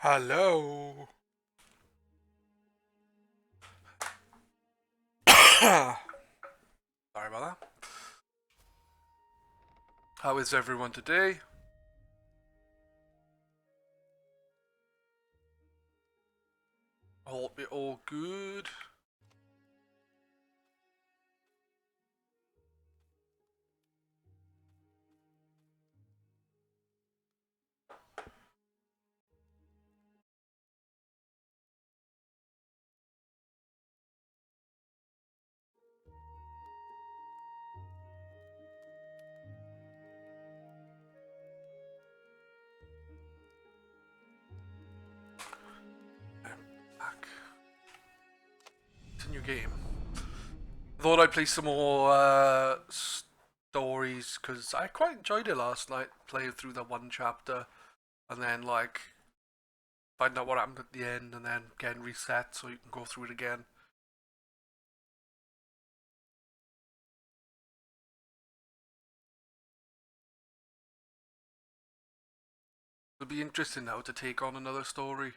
Hello. Sorry about that. How is everyone today? Hope you're all good. I'm back. It's a new game. I thought I'd play some more stories because I quite enjoyed it last night, playing through the one chapter and then like find out what happened at the end and then getting reset so you can go through it again. It'll be interesting now to take on another story.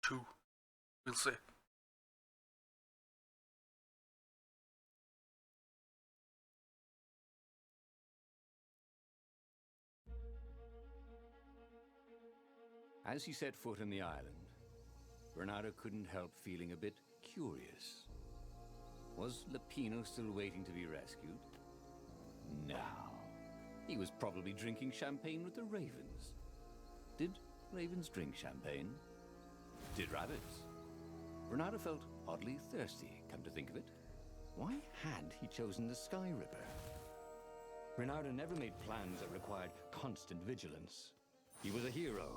Two. We'll see. As he set foot on the island, Bernardo couldn't help feeling a bit curious. Was Lapino still waiting to be rescued? No. He was probably drinking champagne with the ravens. Did ravens drink champagne? Did rabbits? Bernardo felt oddly thirsty, come to think of it. Why had he chosen the Sky Ripper? Bernardo never made plans that required constant vigilance. He was a hero.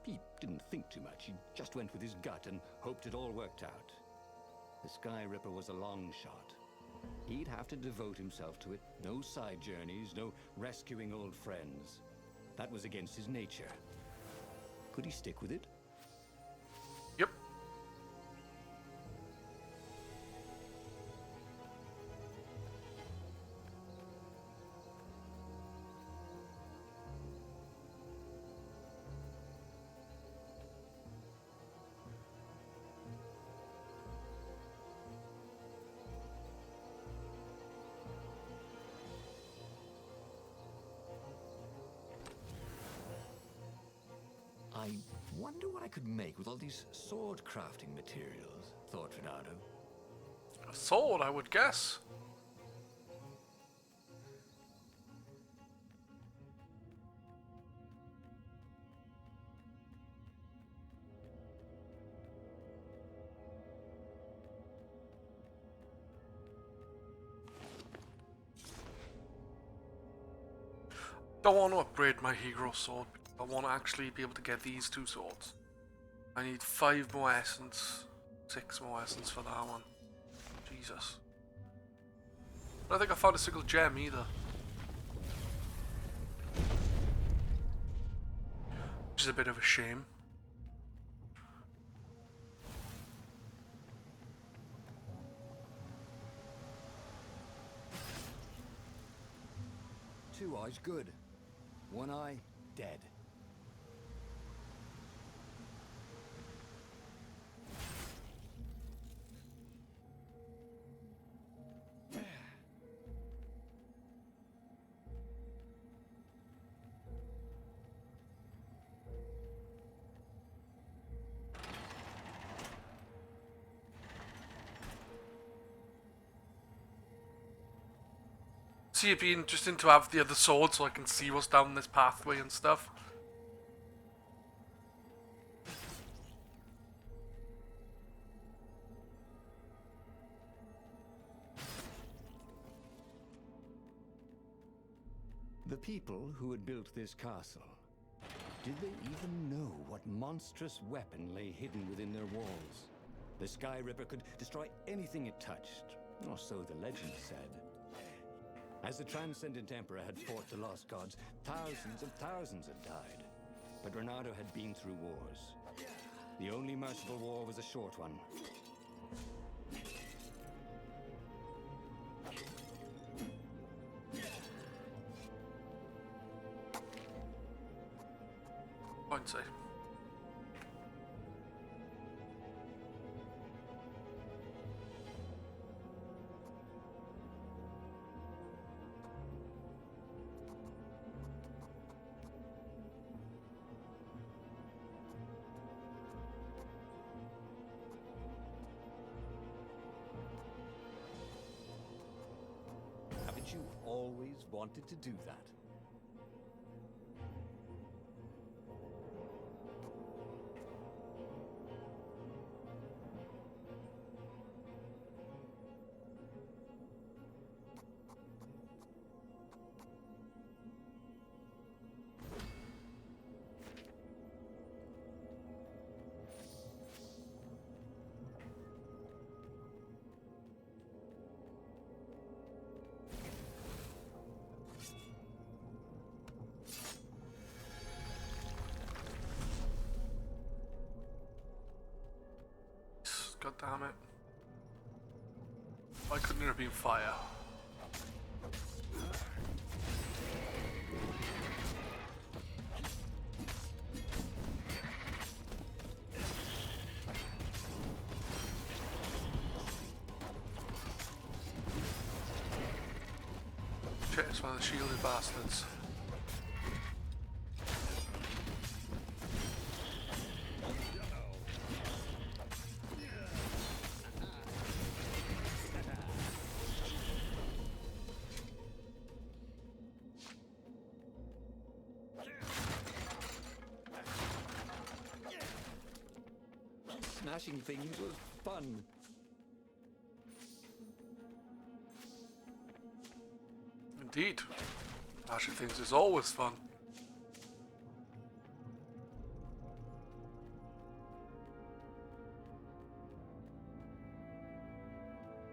He didn't think too much. He just went with his gut and hoped it all worked out. The Sky Ripper was a long shot. He'd have to devote himself to it. No side journeys, no rescuing old friends. That was against his nature. Could he stick with it? Yep. I wonder what I could make with all these sword crafting materials, thought Bernardo. A sword, I would guess. Don't want to upgrade my hero sword. I want to actually be able to get these two swords. I need 5 more essence, 6 more essence for that one. Jesus. I don't think I found a single gem either. Which is a bit of a shame. Two eyes good. One eye dead. See, it'd be interesting to have the other sword so I can see what's down this pathway and stuff. The people who had built this castle, did they even know what monstrous weapon lay hidden within their walls? The Sky Ripper could destroy anything it touched, or so the legend said. As the Transcendent Emperor had fought the Lost Gods, thousands of thousands had died. But Bernardo had been through wars. The only merciful war was a short one. I'd say. Haven't you always wanted to do that? God damn it. Why couldn't there have been fire? Shit, it's one of the shielded bastards. Smashing things was fun. Indeed. Smashing things is always fun.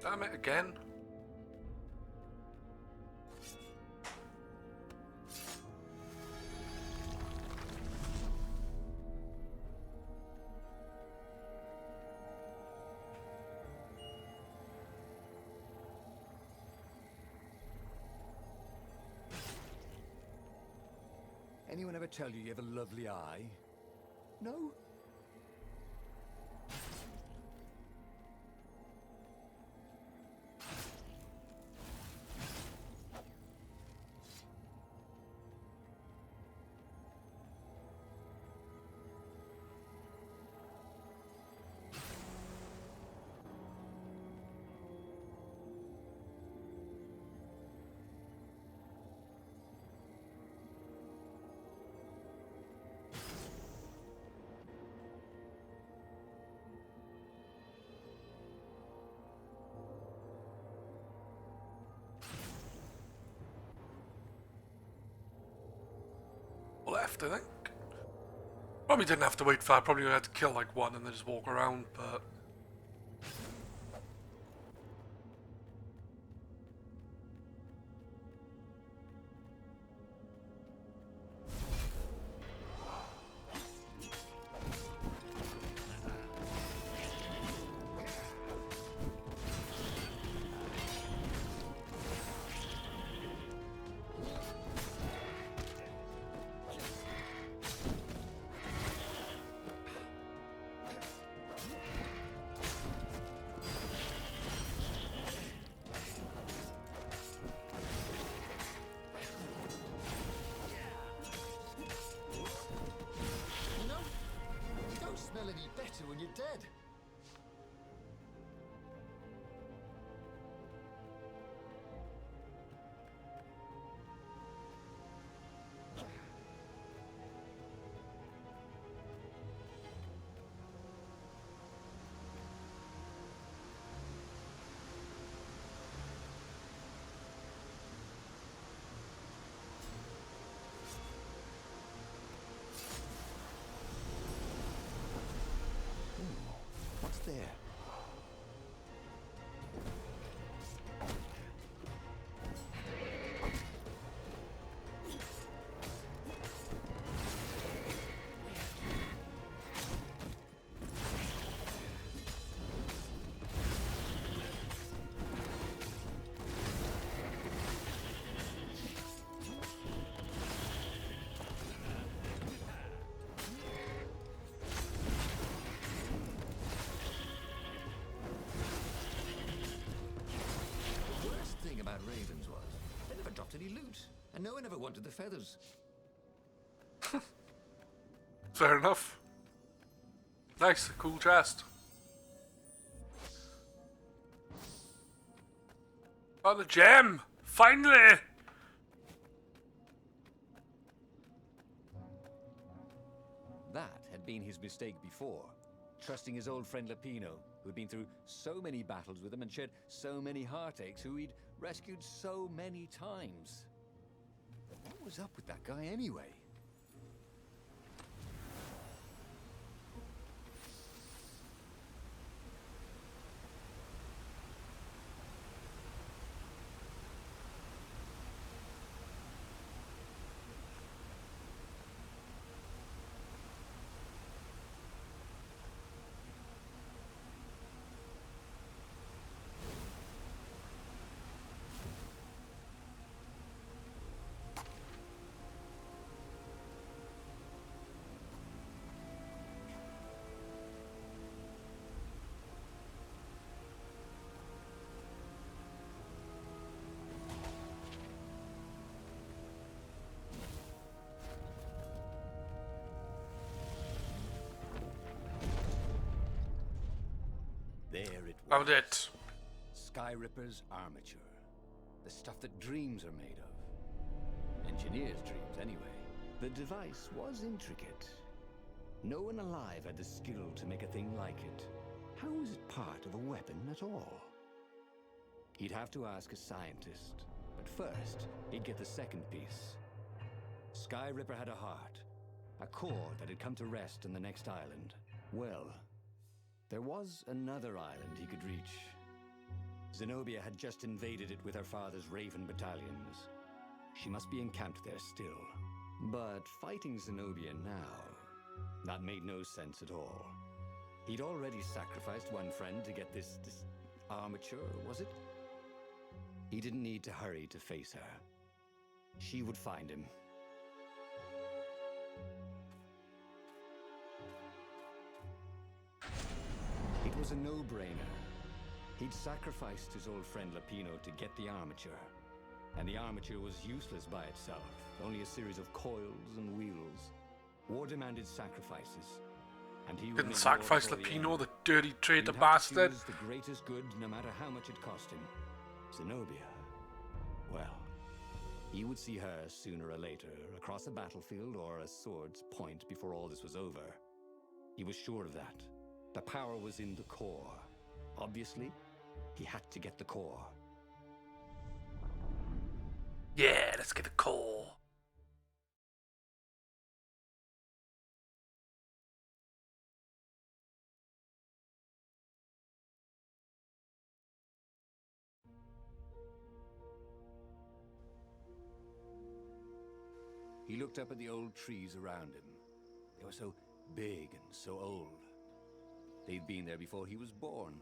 Damn it again. Anyone ever tell you you have a lovely eye? No? Left, I think. Probably didn't have to wait for that. Probably had to kill like one and then just walk around, but lovely loot, and no one ever wanted the feathers. Fair enough. Nice, cool chest. Oh, the gem! Finally! That had been his mistake before, trusting his old friend Lapino, who'd been through so many battles with him and shed so many heartaches, who he'd rescued so many times. But what was up with that guy anyway? There it was. Found it. Sky Ripper's armature. The stuff that dreams are made of. Engineers' dreams, anyway. The device was intricate. No one alive had the skill to make a thing like it. How was it part of a weapon at all? He'd have to ask a scientist. But first, he'd get the second piece. Sky Ripper had a heart. A core that had come to rest on the next island. Well, there was another island he could reach. Zenobia had just invaded it with her father's Raven battalions. She must be encamped there still. But fighting Zenobia now, that made no sense at all. He'd already sacrificed one friend to get this armature, was it? He didn't need to hurry to face her. She would find him. It was a no-brainer. He'd sacrificed his old friend Lapino to get the armature. And the armature was useless by itself, only a series of coils and wheels. War demanded sacrifices. And he Didn't sacrifice Lapino, the dirty traitor bastard. The greatest good, no matter how much it cost him. Zenobia. Well, he would see her sooner or later, across a battlefield or a sword's point before all this was over. He was sure of that. The power was in the core. Obviously, he had to get the core. Yeah, let's get the core. He looked up at the old trees around him. They were so big and so old. They'd been there before he was born,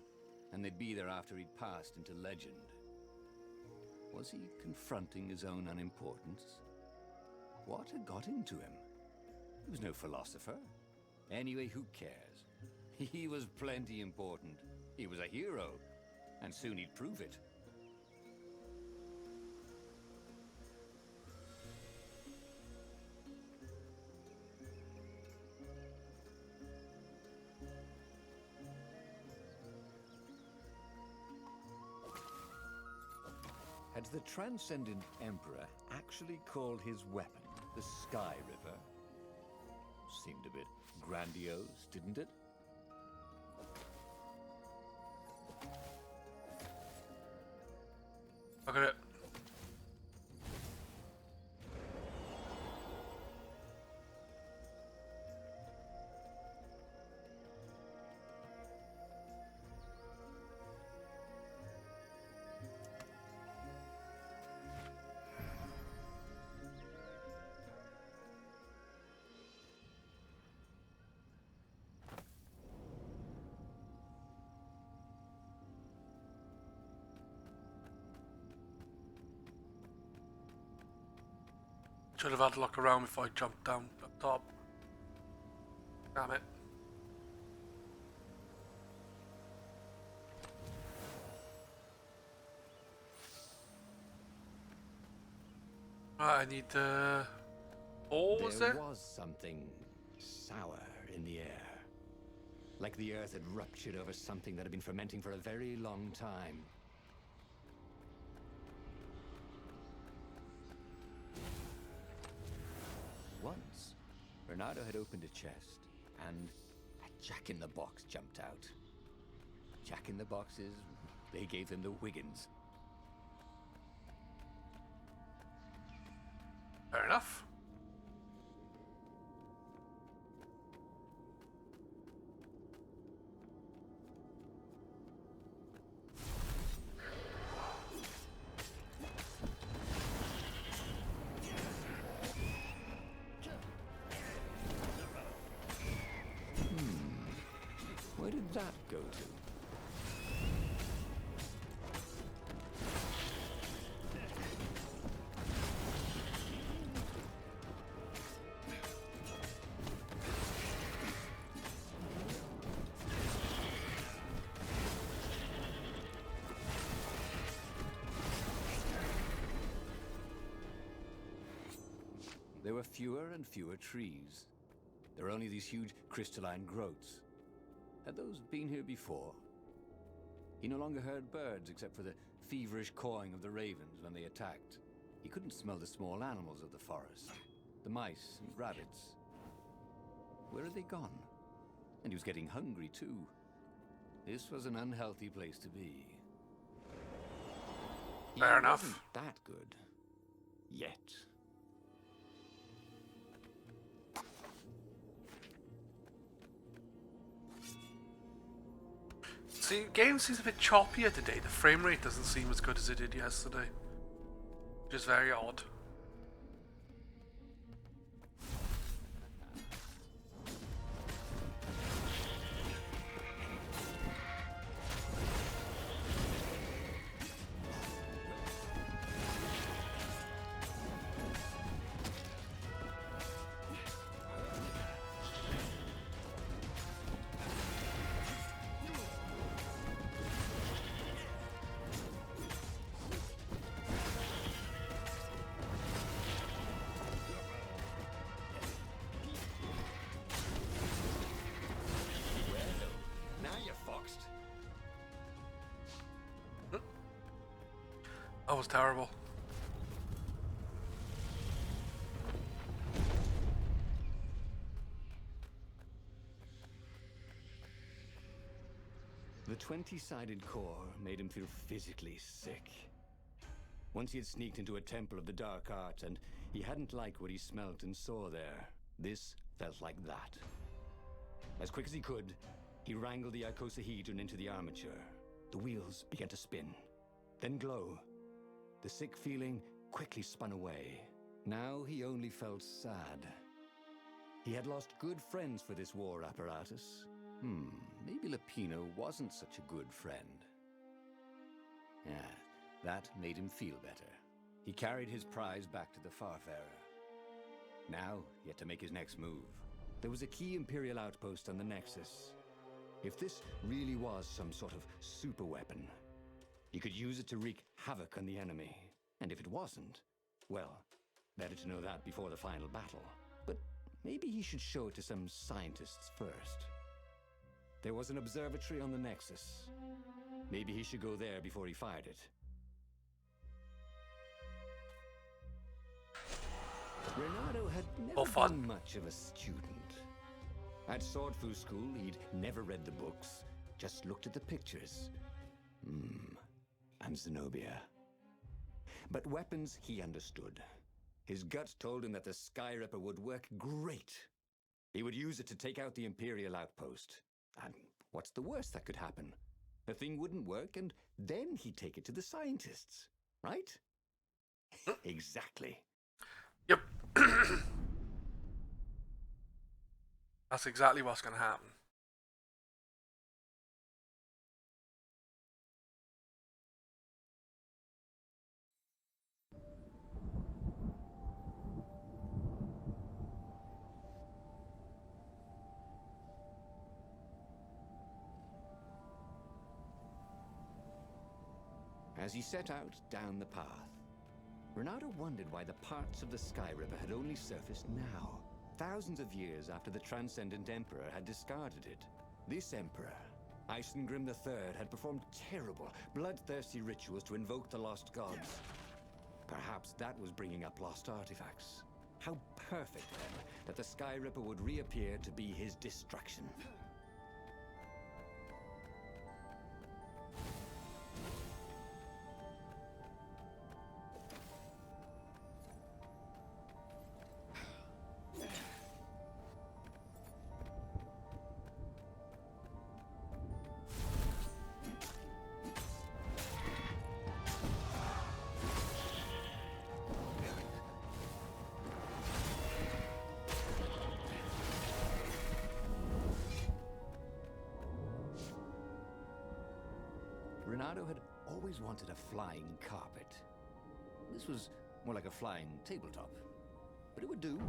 and they'd be there after he'd passed into legend. Was he confronting his own unimportance? What had got into him? He was no philosopher. Anyway, who cares? He was plenty important. He was a hero, and soon he'd prove it. Had the Transcendent Emperor actually called his weapon the Sky River? Seemed a bit grandiose, didn't it? Look at it. Should have had a look around before I jumped down up top. Damn it. I need the... Oh, was There there? was something sour in the air. Like the earth had ruptured over something that had been fermenting for a very long time. Once, Bernardo had opened a chest, and a jack-in-the-box jumped out. Jack-in-the-boxes, they gave them the Wiggins. Fair enough. Where did that go to? There were fewer and fewer trees. There were only these huge crystalline growths. Had those been here before? He no longer heard birds except for the feverish cawing of the ravens when they attacked. He couldn't smell the small animals of the forest, the mice and rabbits. Where had they gone? And he was getting hungry too. This was an unhealthy place to be. Fair He enough. wasn't that good. Yet. See, game seems a bit choppier today. The frame rate doesn't seem as good as it did yesterday. Which is very odd. That was terrible. The 20-sided core made him feel physically sick. Once he had sneaked into a temple of the dark art, and he hadn't liked what he smelt and saw there. This felt like that. As quick as he could, he wrangled the icosahedron into the armature. The wheels began to spin, then glow. The sick feeling quickly spun away. Now he only felt sad. He had lost good friends for this war apparatus. Maybe Lapino wasn't such a good friend. Yeah, that made him feel better. He carried his prize back to the Farfarer. Now, he had to make his next move. There was a key Imperial outpost on the Nexus. If this really was some sort of super weapon, he could use it to wreak havoc on the enemy. And if it wasn't, well, better to know that before the final battle. But maybe he should show it to some scientists first. There was an observatory on the Nexus. Maybe he should go there before he fired it. Renato had never been much of a student. At Sword Fu School, he'd never read the books, just looked at the pictures. And Zenobia. But weapons he understood. His gut told him that the Sky Ripper would work great. He would use it to take out the Imperial outpost. And what's the worst that could happen? The thing wouldn't work, and then he'd take it to the scientists, right? Exactly. Yep. That's exactly what's going to happen. As he set out down the path, Renato wondered why the parts of the Sky Ripper had only surfaced now, thousands of years after the Transcendent Emperor had discarded it. This Emperor, Isengrim III, had performed terrible, bloodthirsty rituals to invoke the lost gods. Perhaps that was bringing up lost artifacts. How perfect, then, that the Sky Ripper would reappear to be his destruction. Renato had always wanted a flying carpet. This was more like a flying tabletop, but it would do.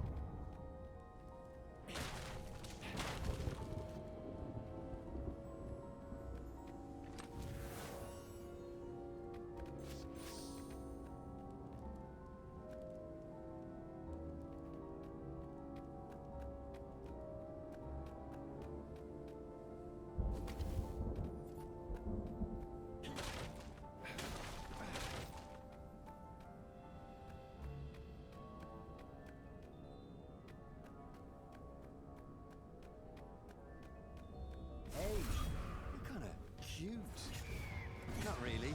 Not really.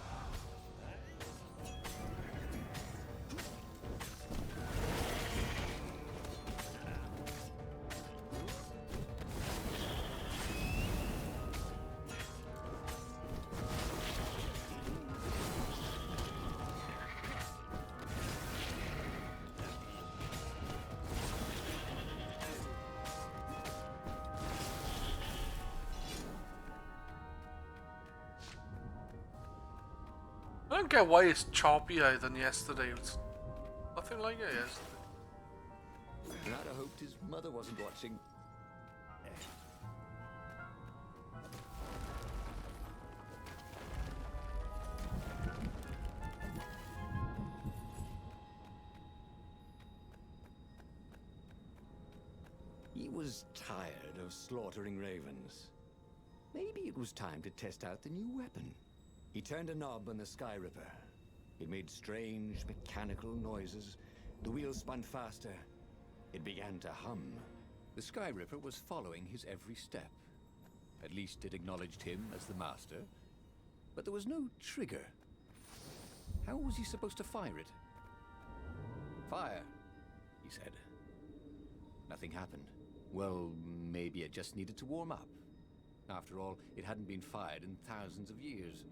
I don't get why it's choppier than yesterday. It's nothing like it yesterday. Renato hoped his mother wasn't watching. He was tired of slaughtering ravens. Maybe it was time to test out the new weapon. He turned a knob on the Sky Ripper. It made strange, mechanical noises. The wheels spun faster. It began to hum. The Sky Ripper was following his every step. At least it acknowledged him as the master. But there was no trigger. How was he supposed to fire it? Fire, he said. Nothing happened. Well, maybe it just needed to warm up. After all, it hadn't been fired in thousands of years.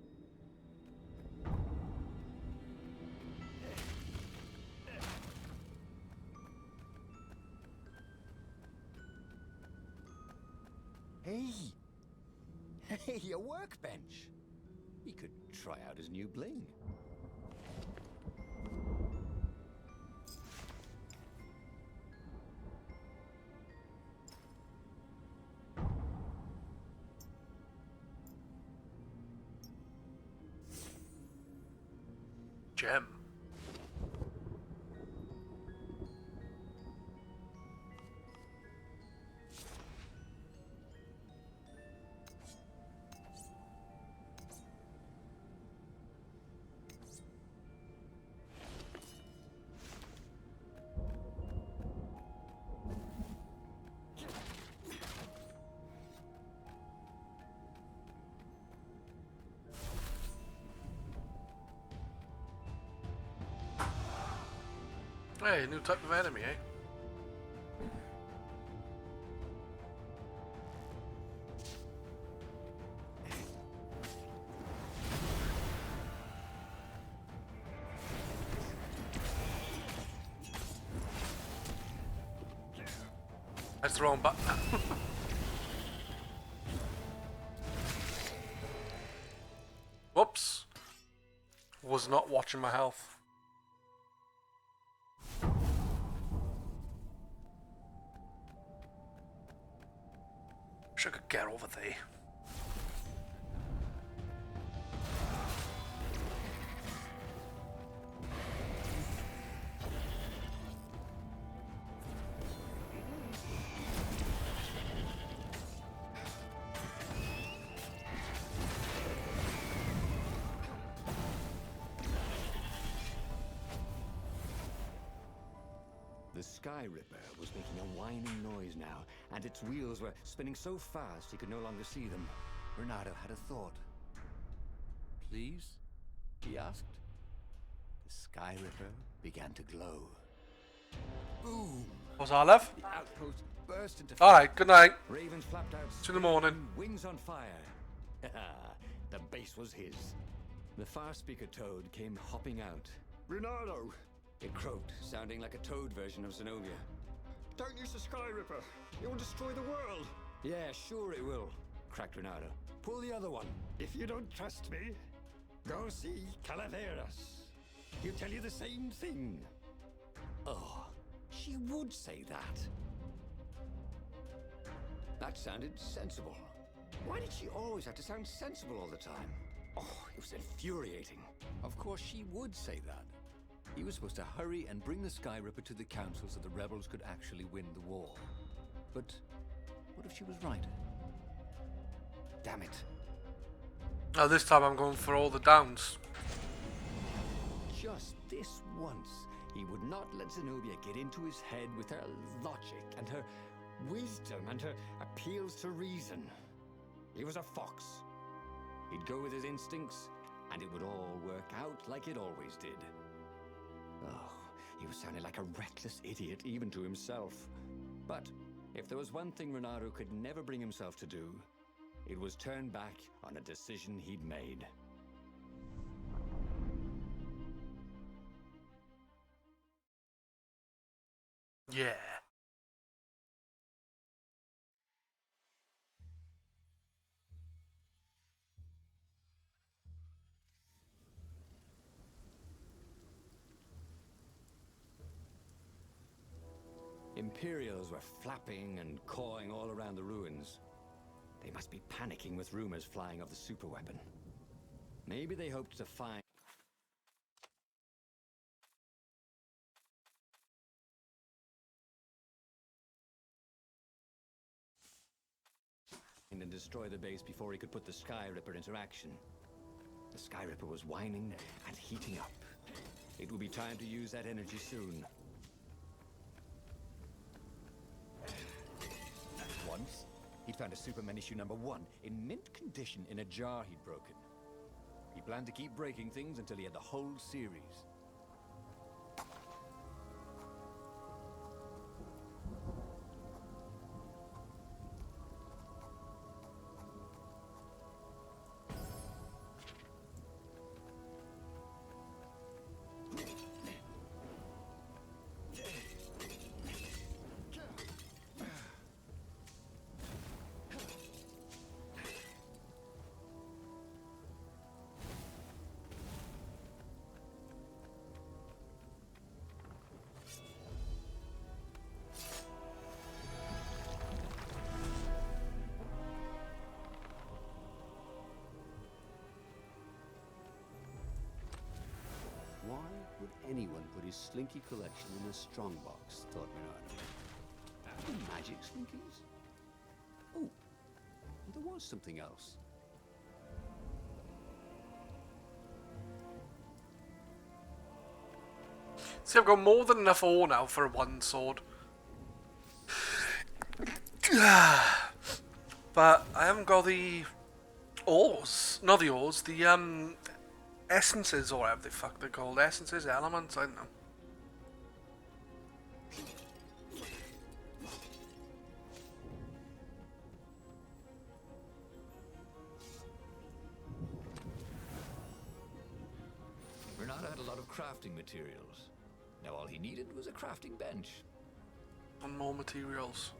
Hey, a workbench! He could try out his new bling. Gem. Hey, new type of enemy, eh? That's the wrong button. Whoops. Was not watching my health. Wish I could get over there. The Sky Ripper was making a whining noise now, and its wheels were spinning so fast he could no longer see them. Renato had a thought. Please? He asked. The Sky Ripper began to glow. Boom! What's our love? The outpost burst into Alright, good night. Ravens flapped out. See you in the morning. Wings on fire. The base was his. The far speaker toad came hopping out. Renato! It croaked, sounding like a toad version of Zenobia. Don't use the Sky Ripper. It will destroy the world. Yeah, sure it will, cracked Renato. Pull the other one. If you don't trust me, go see Calaveras. He'll tell you the same thing. Oh, she would say that. That sounded sensible. Why did she always have to sound sensible all the time? Oh, it was infuriating. Of course she would say that. He was supposed to hurry and bring the Sky Ripper to the council so the rebels could actually win the war. But what if she was right? Damn it. Now this time I'm going for all the downs. Just this once, he would not let Zenobia get into his head with her logic and her wisdom and her appeals to reason. He was a fox. He'd go with his instincts, and it would all work out like it always did. Oh, he was sounding like a reckless idiot, even to himself. But if there was one thing Renato could never bring himself to do, it was turn back on a decision he'd made. Yeah. Imperials were flapping and cawing all around the ruins. They must be panicking with rumors flying of the superweapon. Maybe they hoped to find and destroy the base before he could put the Sky Ripper into action. The Sky Ripper was whining and heating up. It would be time to use that energy soon. Once, he'd found a Superman issue #1 in mint condition in a jar he'd broken. He planned to keep breaking things until he had the whole series. Why would anyone put his slinky collection in a strongbox, thought Renato. Magic slinkies? Oh, there was something else. See, I've got more than enough ore now for one sword. But I haven't got the ores. Not the ores, the essences, or whatever the fuck they're called. Essences, elements, I don't know. Renato had a lot of crafting materials. Now all he needed was a crafting bench. And more materials.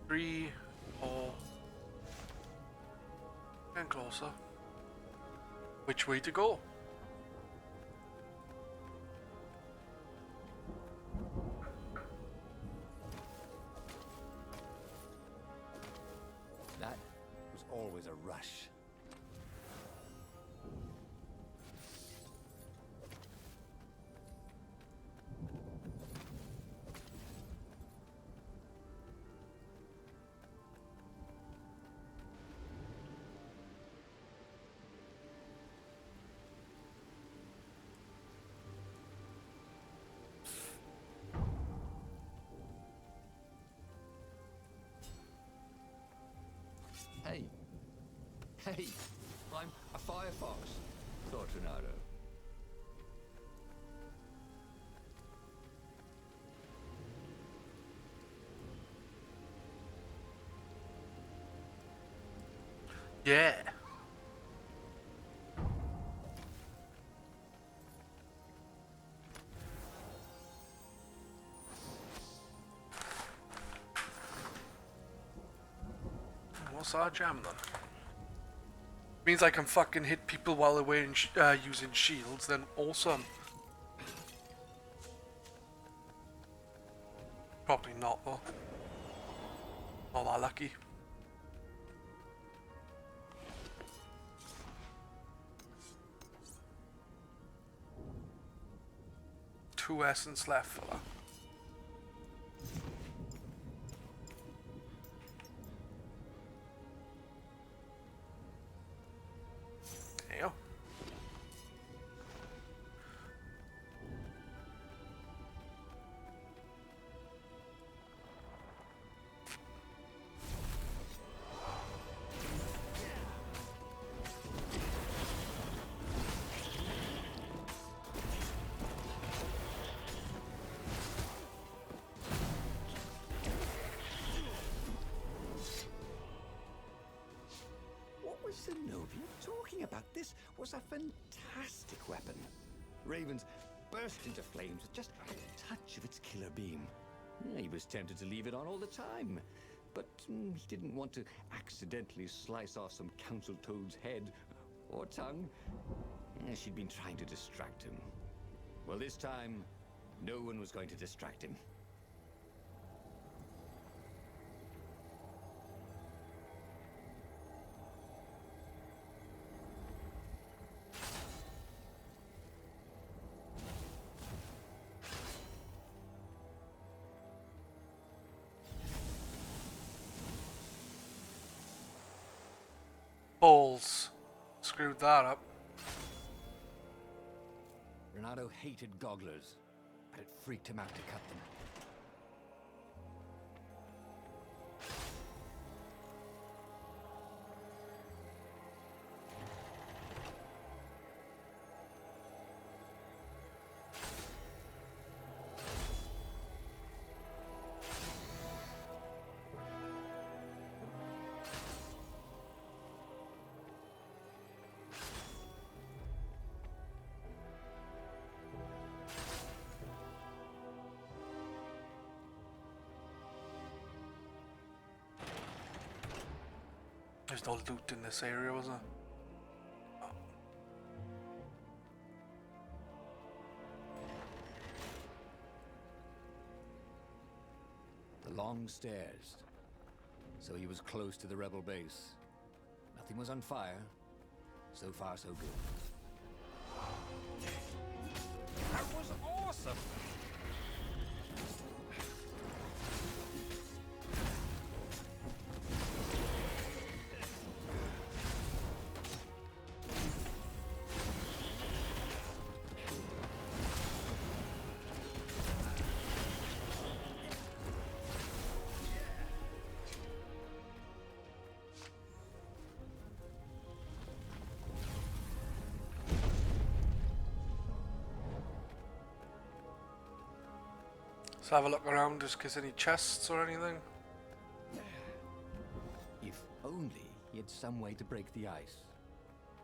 Three, 4, and closer. Which way to go? That was always a rush. Hey, I'm a firefox, thought Renato. Yeah. What's our jam then? Means I can fucking hit people while they're wearing using shields. Then awesome. Probably not though. Not that lucky. Two essence left for that. There you go. What was Zenobia talking about? This was a fantastic weapon. Ravens burst into flames with just a touch of its killer beam. He was tempted to leave it on all the time, but he didn't want to accidentally slice off some council toad's head or tongue. She'd been trying to distract him. Well, this time, no one was going to distract him. Balls. Screwed that up. Renato hated gogglers, but it freaked him out to cut them. There's no loot in this area, was there? Oh. The long stairs. So he was close to the rebel base. Nothing was on fire. So far, so good. That was awesome! Let's have a look around just in case any chests or anything. If only he had some way to break the ice.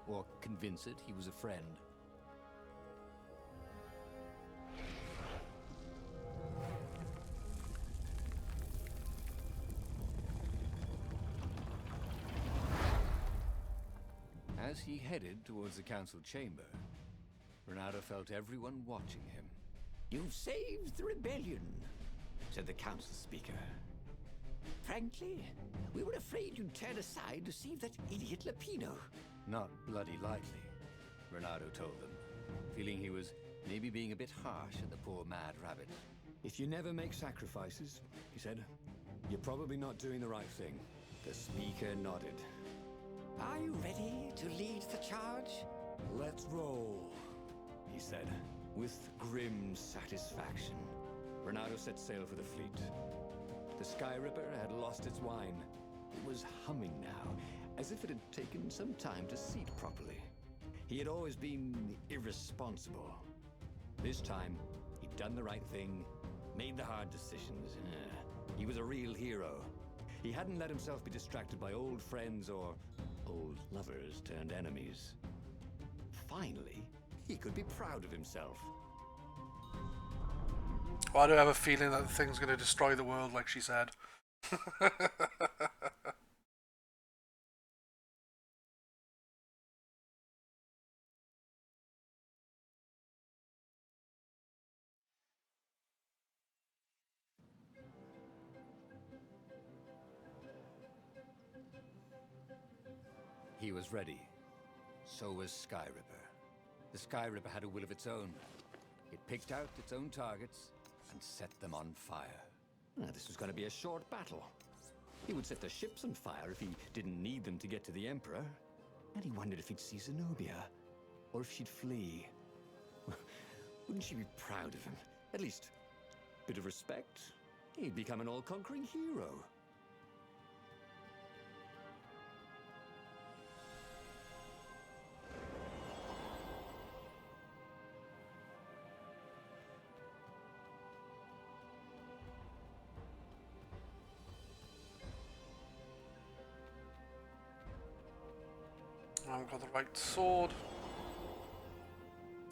Or convince it he was a friend. As he headed towards the council chamber, Renato felt everyone watching him. You've saved the rebellion, said the council speaker. Frankly, we were afraid you'd turn aside to save that idiot Lapino. Not bloody lightly, Renato told them, feeling he was maybe being a bit harsh on the poor mad rabbit. If you never make sacrifices, he said, you're probably not doing the right thing. The speaker nodded. Are you ready to lead the charge? Let's roll, he said, with grim satisfaction. Renato set sail for the fleet. The Sky Ripper had lost its wine. It was humming now, as if it had taken some time to seat properly. He had always been irresponsible. This time, he'd done the right thing, made the hard decisions. He was a real hero. He hadn't let himself be distracted by old friends or old lovers turned enemies. Finally, he could be proud of himself. Well, I do have a feeling that the thing's going to destroy the world, like she said. He was ready. So was Skyripper. The Skyripper had a will of its own. It picked out its own targets and set them on fire. This was going to be a short battle. He would set the ships on fire if he didn't need them to get to the Emperor. And he wondered if he'd see Zenobia, or if she'd flee. Wouldn't she be proud of him? At least, a bit of respect. He'd become an all-conquering hero. I haven't got the right sword.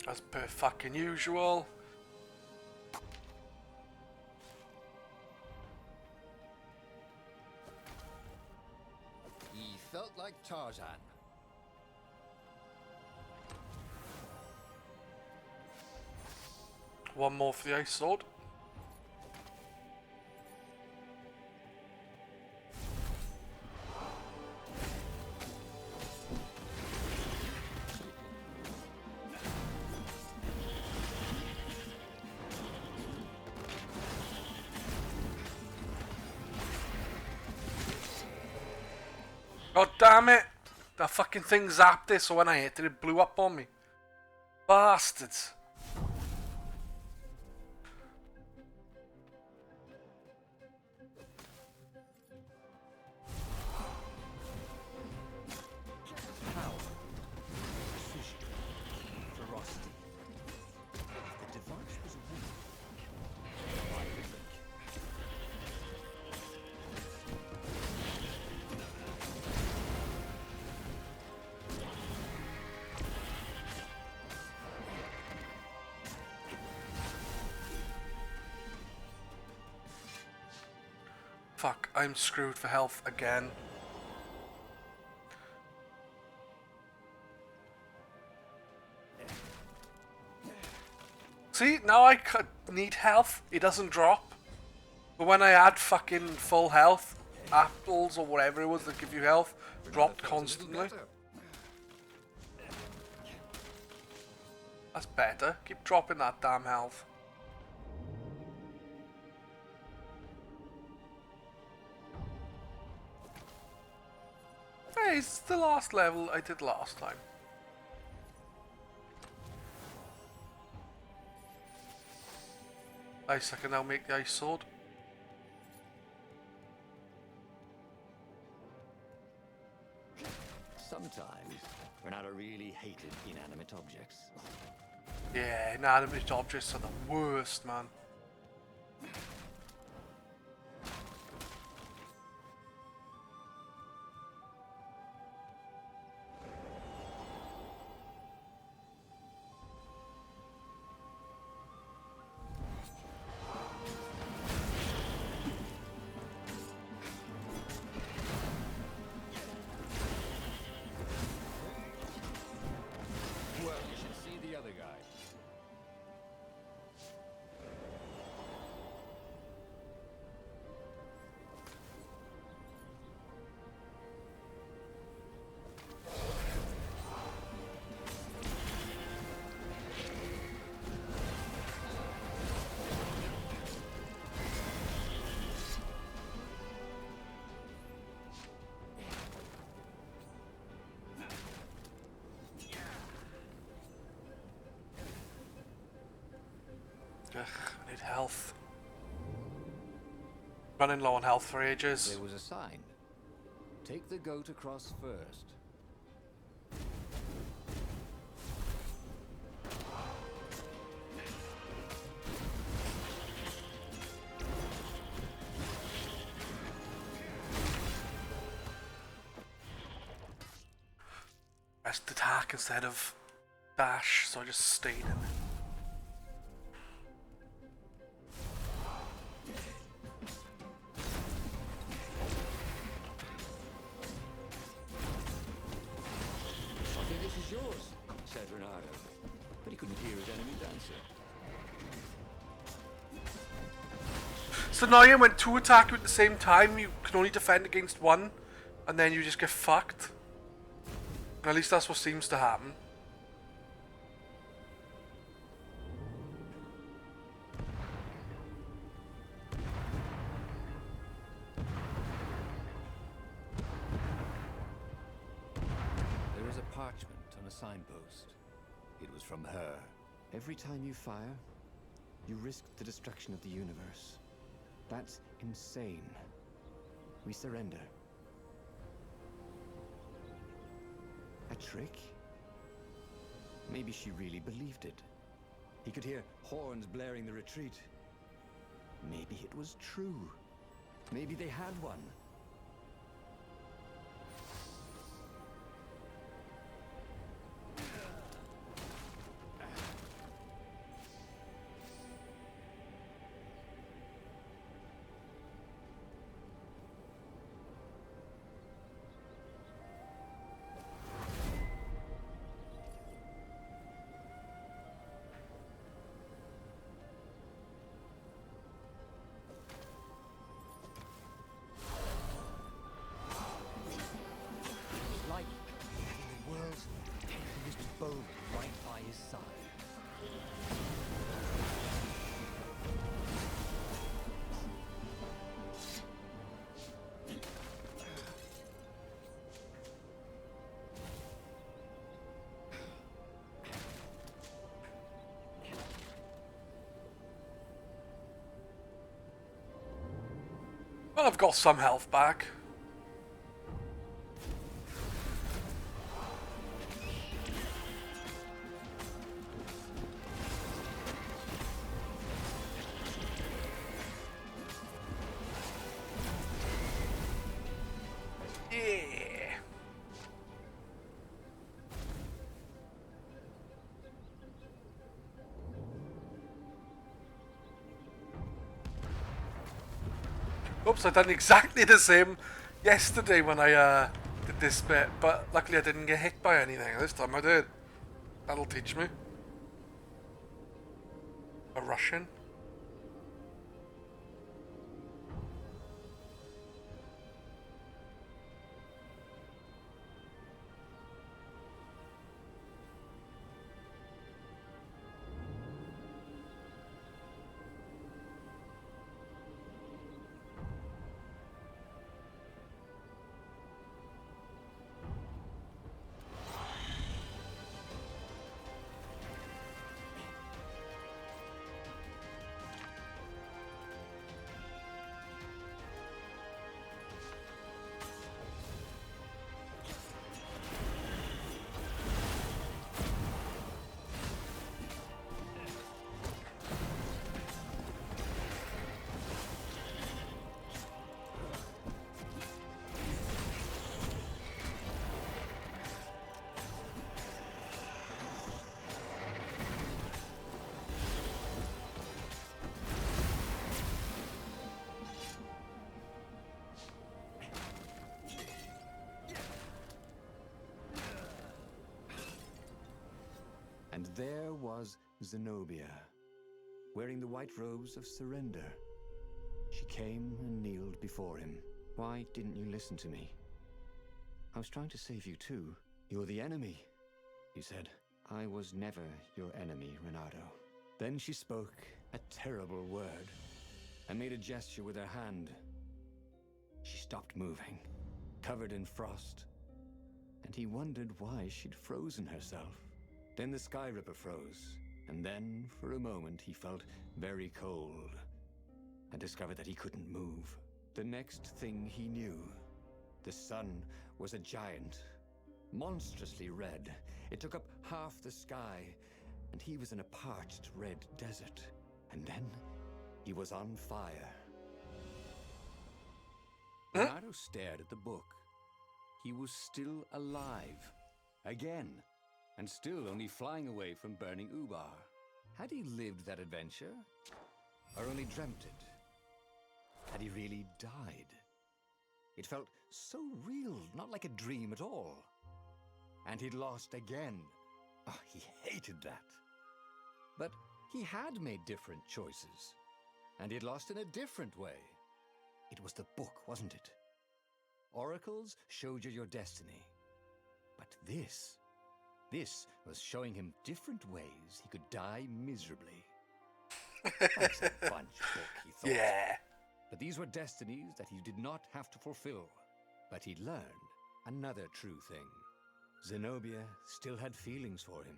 As per fucking usual. He felt like Tarzan. One more for the ice sword. God damn it! That fucking thing zapped it, so when I hit it, it blew up on me. Bastards. Power, precision, ferocity. The device was a woman. Why do you think? Fuck, I'm screwed for health again. See, now I need health, it doesn't drop. But when I add fucking full health, apples or whatever it was that give you health, dropped constantly. That's better. Keep dropping that damn health. Hey, it's the last level I did last time. Nice, I can now make the ice sword. Sometimes Renata really hated inanimate objects. Yeah, inanimate objects are the worst, man. Well, you should see the other guy. Ugh, I need health. Running low on health for ages. There was a sign. Take the goat across first. Pressed attack instead of dash, so I just stayed in. Okay, this is yours, said Reynardo, but he couldn't hear his enemy dancer. So now you when two attack you at the same time, you can only defend against one, and then you just get fucked. At least that's what seems to happen. There is a parchment on a signpost. It was from her. Every time you fire, you risk the destruction of the universe. That's insane. We surrender. A trick? Maybe she really believed it. He could hear horns blaring the retreat. Maybe it was true. Maybe they had one. Like having the world's heaviest bow right by his side. Well, I've got some health back. Yeah. Oops, I done exactly the same yesterday when I did this bit, but luckily I didn't get hit by anything. This time I did. That'll teach me. A Russian. And there was Zenobia, wearing the white robes of surrender. She came and kneeled before him. Why didn't you listen to me? I was trying to save you too. You're the enemy, you said. I was never your enemy, Reynardo. Then she spoke a terrible word and made a gesture with her hand. She stopped moving, covered in frost, and he wondered why she'd frozen herself. Then the Sky Ripper froze, and then, for a moment, he felt very cold and discovered that he couldn't move. The next thing he knew, The sun was a giant, monstrously red. It took up half the sky, and he was in a parched red desert. And then he was on fire. Renato stared at the book. He was still alive. Again. And still only flying away from burning Ubar. Had he lived that adventure? Or only dreamt it? Had he really died? It felt so real, not like a dream at all. And he'd lost again. Oh, he hated that. But he had made different choices. And he'd lost in a different way. It was the book, wasn't it? Oracles showed you your destiny. But this was showing him different ways he could die miserably. That's a bunch book, he thought. Yeah. But these were destinies that he did not have to fulfill. But he'd learned another true thing. Zenobia still had feelings for him.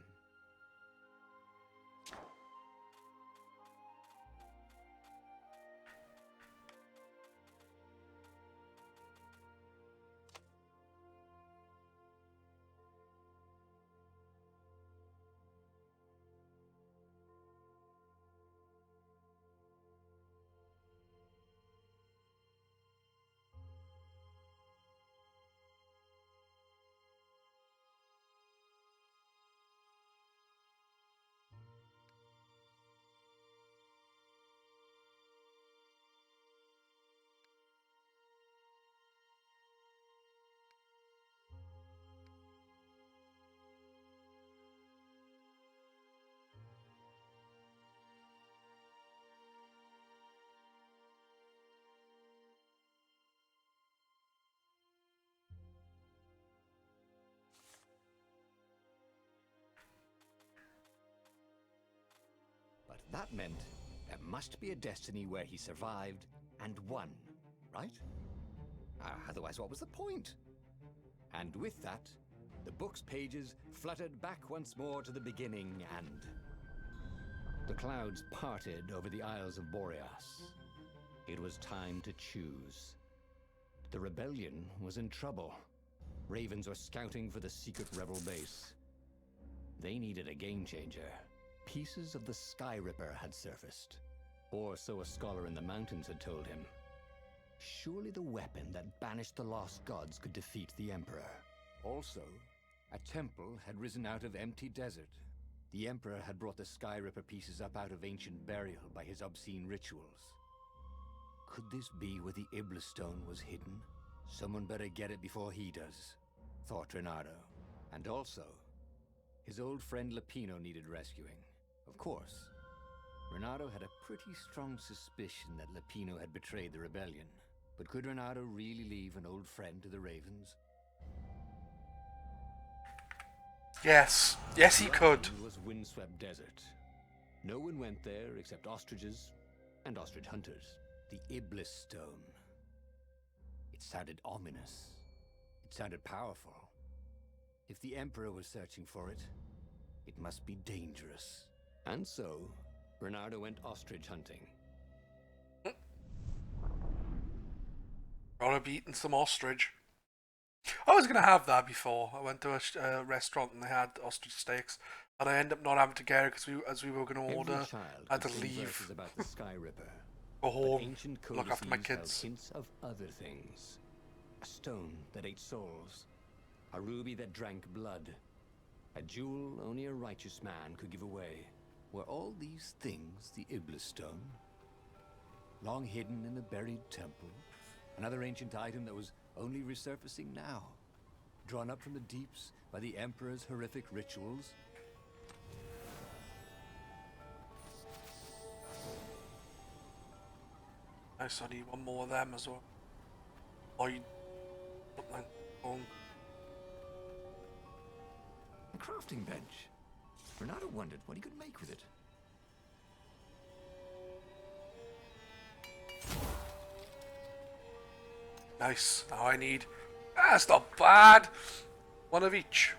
But that meant there must be a destiny where he survived and won, right? Otherwise, what was the point? And with that, the book's pages fluttered back once more to the beginning, and the clouds parted over the Isles of Boreas. It was time to choose. The rebellion was in trouble. Ravens were scouting for the secret rebel base. They needed a game changer. Pieces of the Sky Ripper had surfaced, or so a scholar in the mountains had told him. Surely the weapon that banished the lost gods could defeat the Emperor. Also, a temple had risen out of empty desert. The Emperor had brought the Sky Ripper pieces up out of ancient burial by his obscene rituals. Could this be where the Iblis stone was hidden? Someone better get it before he does, thought Renato. And also, his old friend Lupino needed rescuing. Of course, Renato had a pretty strong suspicion that Lupino had betrayed the rebellion. But could Renato really leave an old friend to the Ravens? Yes. Yes, he could. It was windswept desert. No one went there except ostriches and ostrich hunters. The Iblis stone. It sounded ominous. It sounded powerful. If the Emperor was searching for it, it must be dangerous. And so, Bernardo went ostrich hunting. Gotta be eating some ostrich. I was gonna have that before. I went to a restaurant and they had ostrich steaks, and I ended up not having to get it because as we were gonna order, I had to leave, about the Sky Ripper. go home, Ancient look after my codices held kids. hints of other things. A stone that ate souls. A ruby that drank blood. A jewel only a righteous man could give away. Were all these things the Iblis stone? Long hidden in a buried temple? Another ancient item that was only resurfacing now? Drawn up from the deeps by the Emperor's horrific rituals? Nice, I need one more of them as well. Something. A crafting bench. Renato wondered what he could make with it. Nice. Now I need. That's not bad. One of each.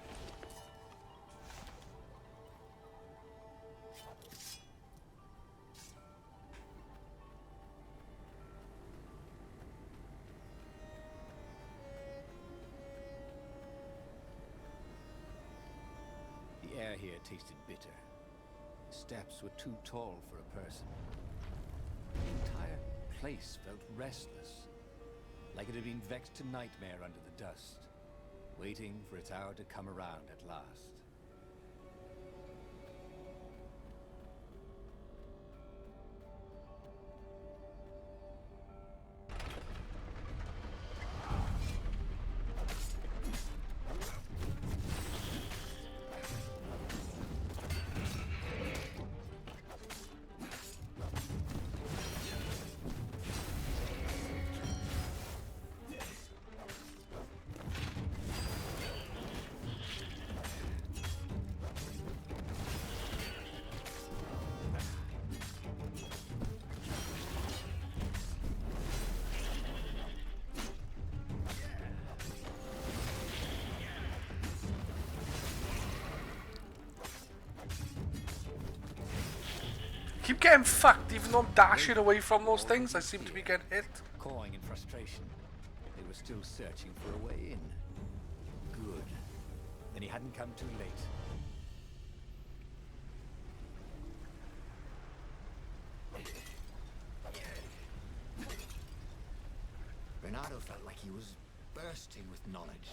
tasted bitter. The steps were too tall for a person. The entire place felt restless, like it had been vexed to nightmare under the dust, waiting for its hour to come around at last. Keep getting fucked, even though I'm dashing away from those things. I seem to be getting hit. Cawing in frustration, they were still searching for a way in. Good. Then he hadn't come too late. Bernardo felt like he was bursting with knowledge.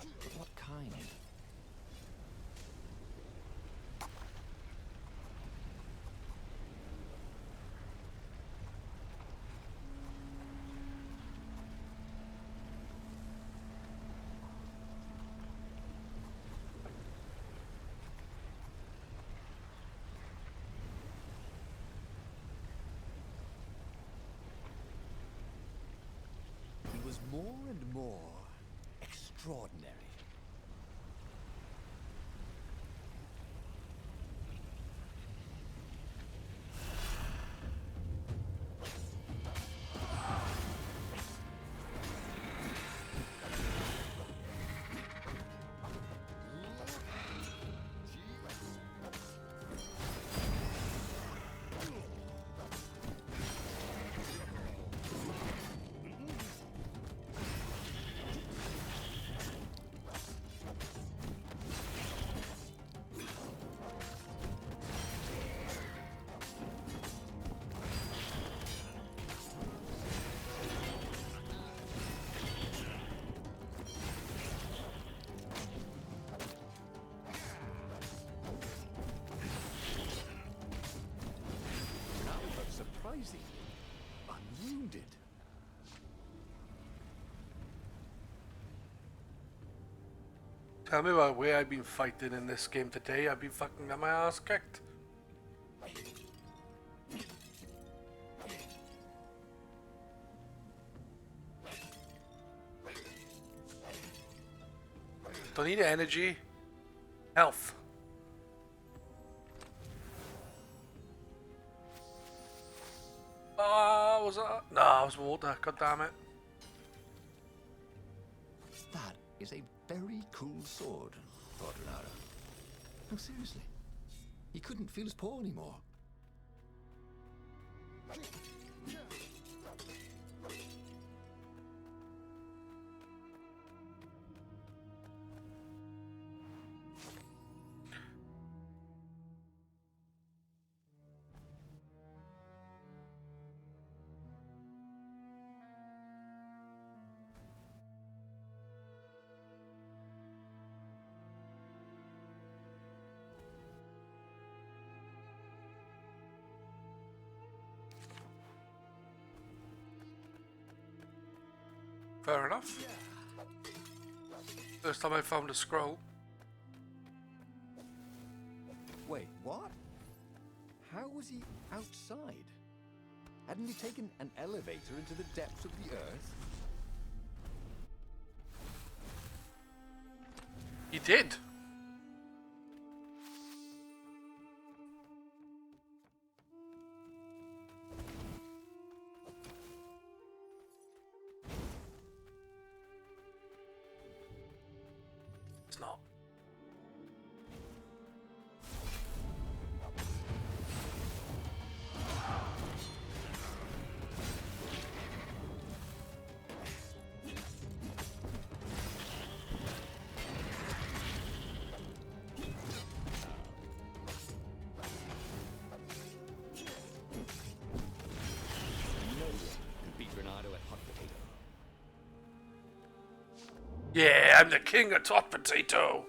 But what kind? He was more and more extraordinary. Surprisingly unwounded. Tell me about where I've been fighting in this game today. I've been fucking got my ass kicked. Don't need energy. Health. Was that? No, it was water. God damn it. That is a very cool sword, thought Renata. No, seriously. He couldn't feel his paw anymore. Fair enough. First time I found a scroll. Wait, what? How was he outside? Hadn't he taken an elevator into the depths of the earth? He did. It's not. Yeah, I'm the king of hot potato.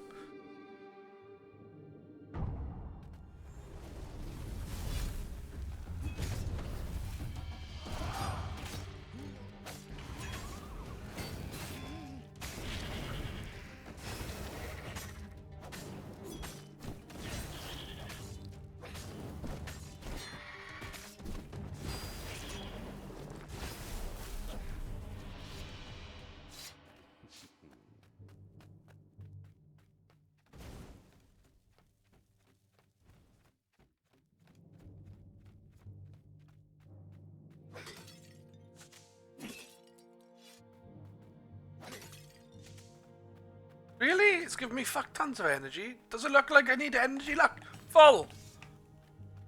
Really? It's giving me fuck tons of energy. Does it look like I need energy? Look, full.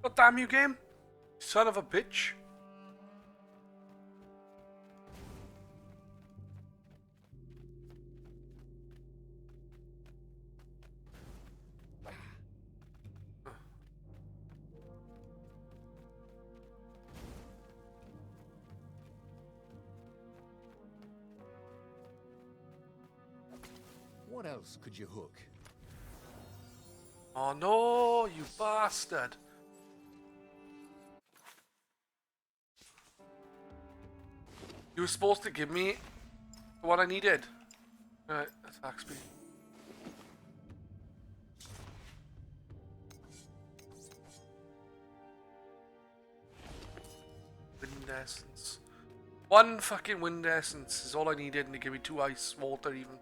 God damn you, game. Son of a bitch. What else could you hook? Oh no, you bastard. You were supposed to give me what I needed. Alright, attack speed. Wind essence. One fucking wind essence is all I needed, and they give me 2 ice water even.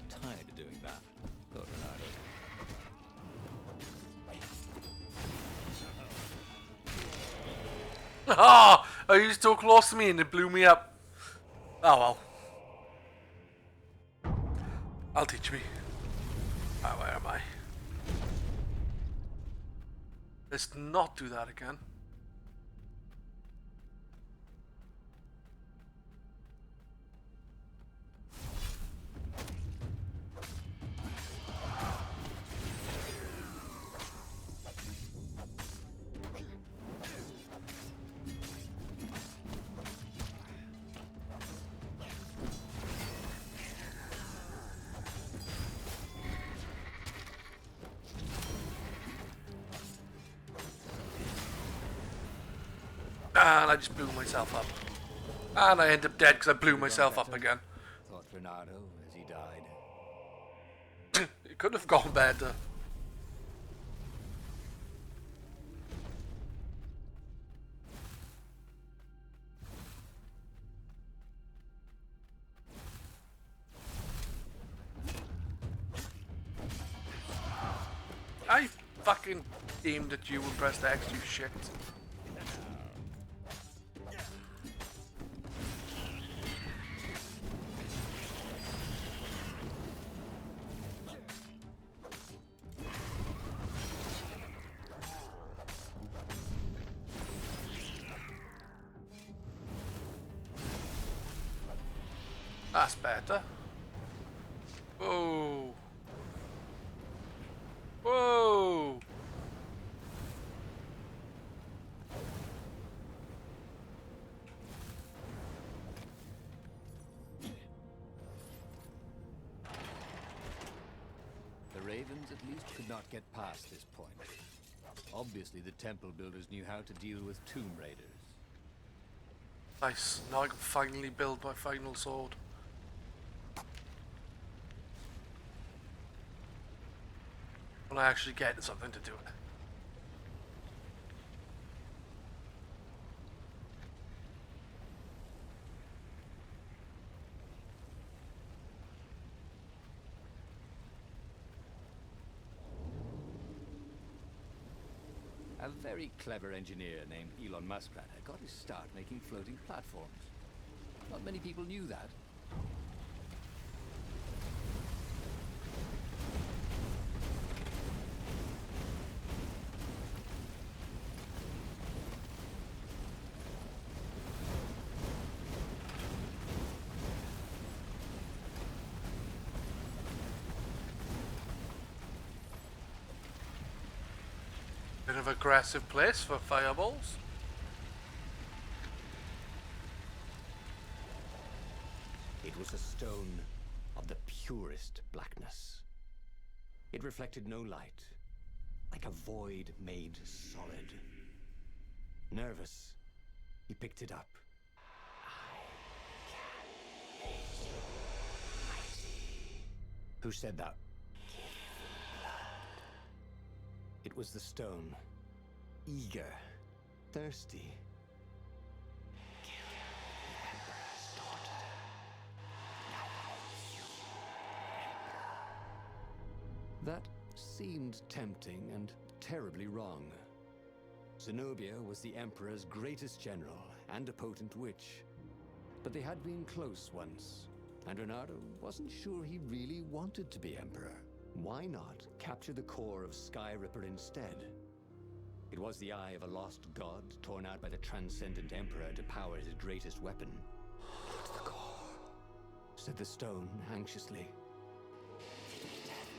Tired of doing that, thought Renato. Ah! Oh, you too close to me and it blew me up. Oh well. I'll teach me. Ah, where am I? Let's not do that again. And I just blew myself up. And I end up dead because I blew myself up again. Thought Renato as he died. It could have gone better. I fucking aimed at you and pressed X, you shit. That's better. Whoa. Whoa. The Ravens at least could not get past this point. Obviously, the temple builders knew how to deal with tomb raiders. Nice. Now I can finally build my final sword. When I actually get something to do it. A very clever engineer named Elon Muskrat had got his start making floating platforms. Not many people knew that. Bit of aggressive place for fireballs. It was a stone of the purest blackness. It reflected no light, like a void made solid. Nervous, he picked it up. I can make you mighty. Who said that? Give me blood. It was the stone, eager, thirsty. Kill the Emperor's daughter. That seemed tempting and terribly wrong. Zenobia was the Emperor's greatest general and a potent witch. But they had been close once, and Renato wasn't sure he really wanted to be Emperor. Why not capture the core of Skyripper instead? It was the eye of a lost god torn out by the Transcendent Emperor to power his greatest weapon. Not the core, said the stone anxiously. Feed me death.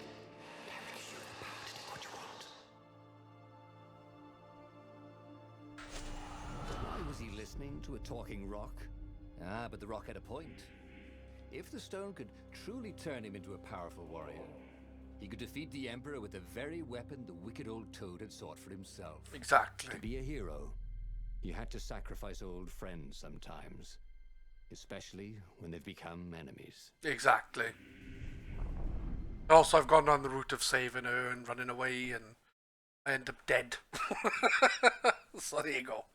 I will give you the power to take what you want. Why was he listening to a talking rock? Ah, but the rock had a point. If the stone could truly turn him into a powerful warrior, he could defeat the Emperor with the very weapon the wicked old Toad had sought for himself. Exactly. To be a hero, you had to sacrifice old friends sometimes, especially when they've become enemies. Exactly. Also, I've gone down the route of saving her and running away, and I end up dead. So there you go.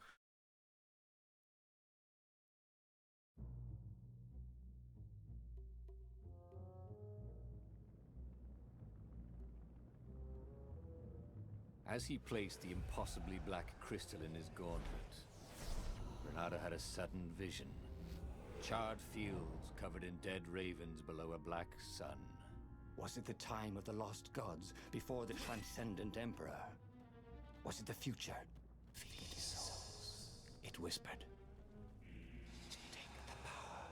As he placed the impossibly black crystal in his gauntlet, Renato had a sudden vision. Charred fields covered in dead ravens below a black sun. Was it the time of the lost gods before the Transcendent Emperor? Was it the future? Feed the souls, it whispered. Take the power.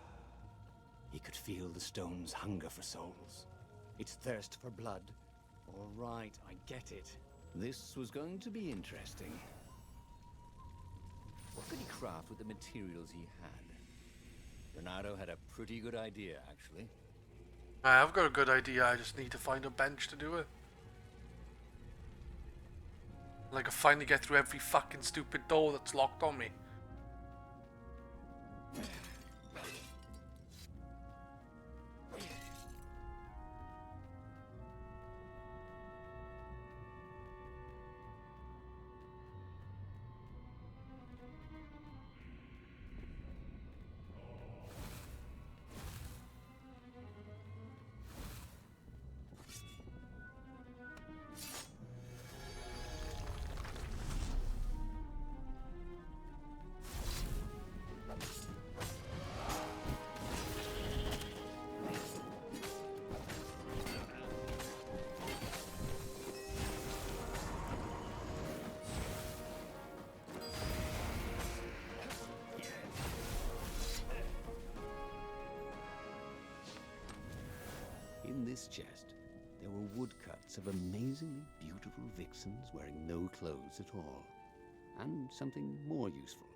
He could feel the stone's hunger for souls, its thirst for blood. All right, I get it. This was going to be interesting. What could he craft with the materials he had? Renato had a pretty good idea, actually. I've got a good idea, I just need to find a bench to do it. Like I finally get through every fucking stupid door that's locked on me. In this chest, there were woodcuts of amazingly beautiful vixens wearing no clothes at all, and something more useful.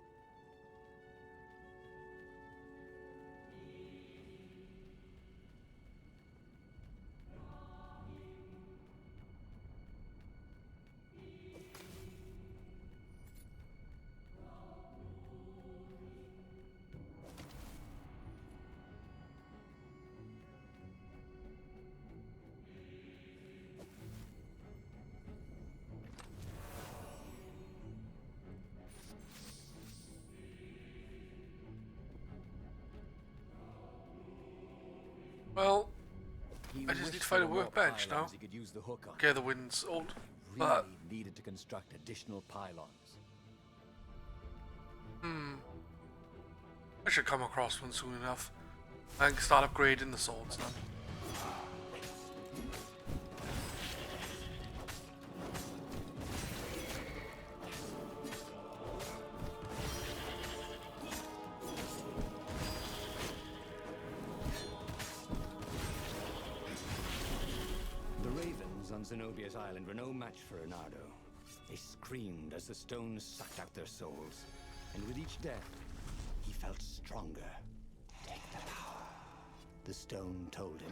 Well, He I just wished need to find there a were more workbench now. pylons he could use the hook on. Okay, the wind's old. Really needed to construct additional pylons. I should come across one soon enough. I can start upgrading the swords then. The ravens on Zenobia's island were no match for Renardo. They screamed as the stones sucked out their souls. And with each death, he felt stronger. Take the power, the stone told him.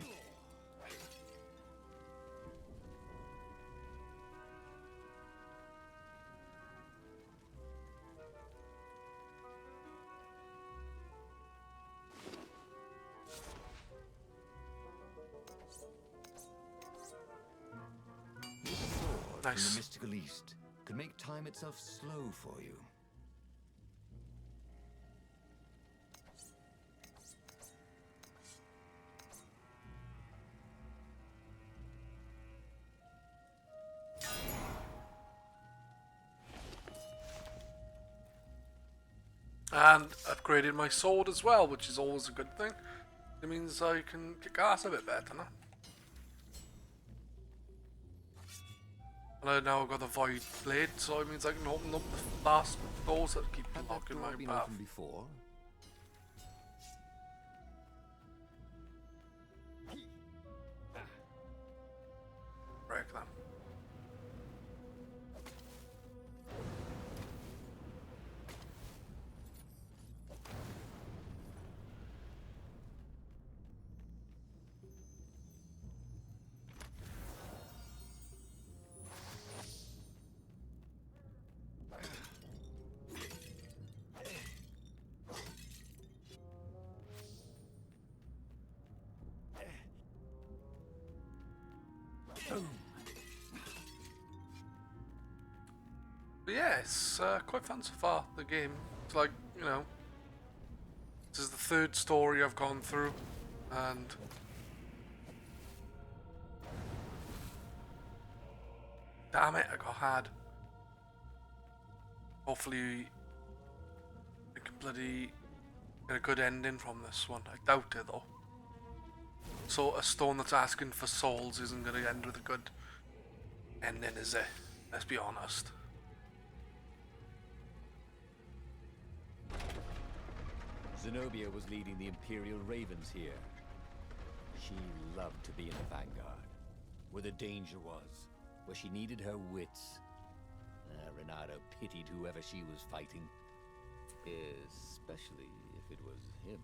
This sword from Nice. the mystical east could make time itself slow for you. And upgraded my sword as well, which is always a good thing. It means I can kick ass a bit better now. And now I've got the void blade, so it means I can open up the last doors that keep Had that blocking door my been path. opened before? Break them. But yeah, it's quite fun so far, the game. It's like, you know, this is the third story I've gone through, and damn it, I got had. Hopefully, I can bloody get a good ending from this one. I doubt it though. So a stone that's asking for souls isn't going to end with a good ending, is it? Let's be honest. Zenobia was leading the Imperial Ravens here. She loved to be in the vanguard, where the danger was, where she needed her wits. Renato pitied whoever she was fighting, especially if it was him.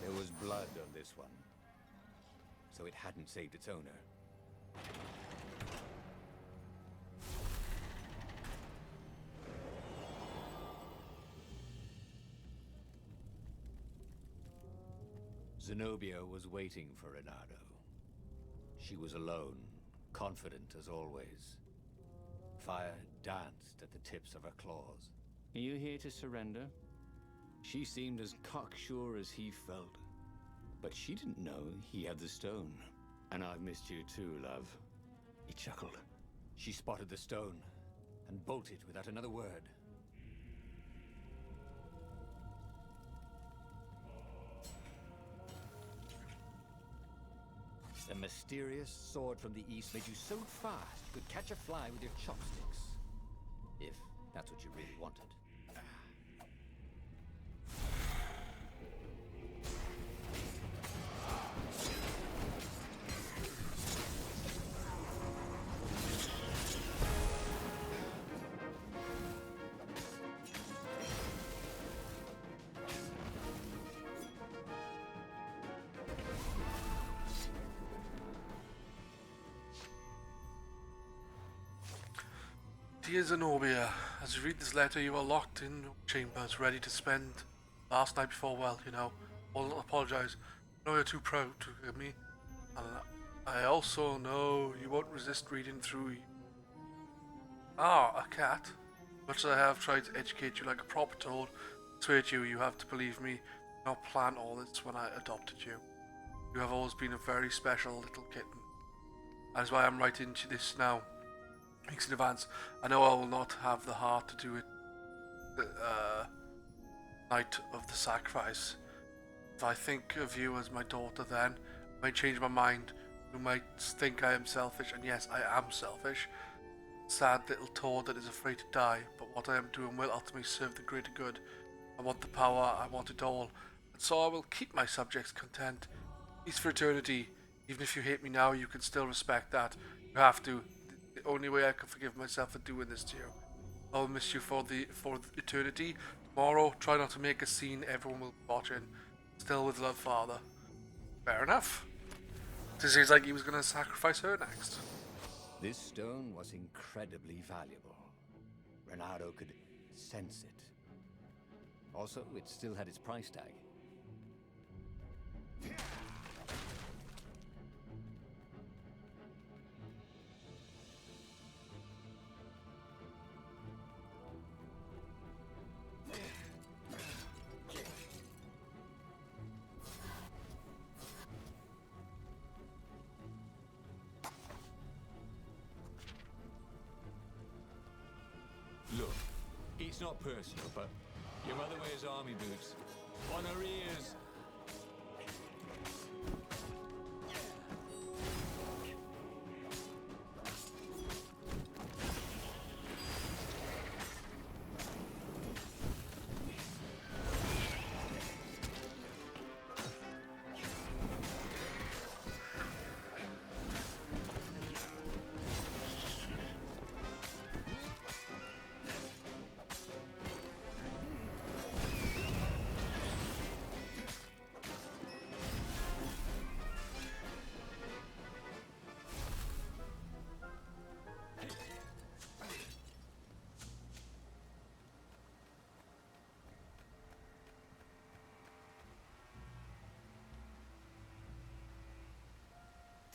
There was blood on this one, so it hadn't saved its owner. Zenobia was waiting for Renato. She was alone, confident as always. Fire danced at the tips of her claws. Are you here to surrender? She seemed as cocksure as he felt. But she didn't know he had the stone. And I've missed you too, love. He chuckled. She spotted the stone and bolted without another word. The mysterious sword from the east made you so fast you could catch a fly with your chopsticks. If that's what you really wanted. Dear Zenobia, as you read this letter, you are locked in your chambers, ready to spend last night before, well, you know, I'll apologize. I know you're too proud to forgive me, and I also know you won't resist reading through. Ah, a cat. Much as I have tried to educate you like a proper toad, persuade you, you have to believe me, not plan all this when I adopted you. You have always been a very special little kitten. That is why I'm writing to this now. Weeks in advance. I know I will not have the heart to do it the night of the sacrifice. If I think of you as my daughter then, I might change my mind. You might think I am selfish, and yes, I am selfish. Sad little toad that is afraid to die, but what I am doing will ultimately serve the greater good. I want the power, I want it all, and so I will keep my subjects content. Peace for eternity. Even if you hate me now, you can still respect that. You have to. The only way I can forgive myself for doing this to you. I will miss you for eternity. Tomorrow, try not to make a scene. Everyone will be watching. Still with love, Father. Fair enough. It seems like he was going to sacrifice her next. This stone was incredibly valuable. Renato could sense it. Also, it still had its price tag. Look, it's not personal, but your mother wears army boots. On her ears.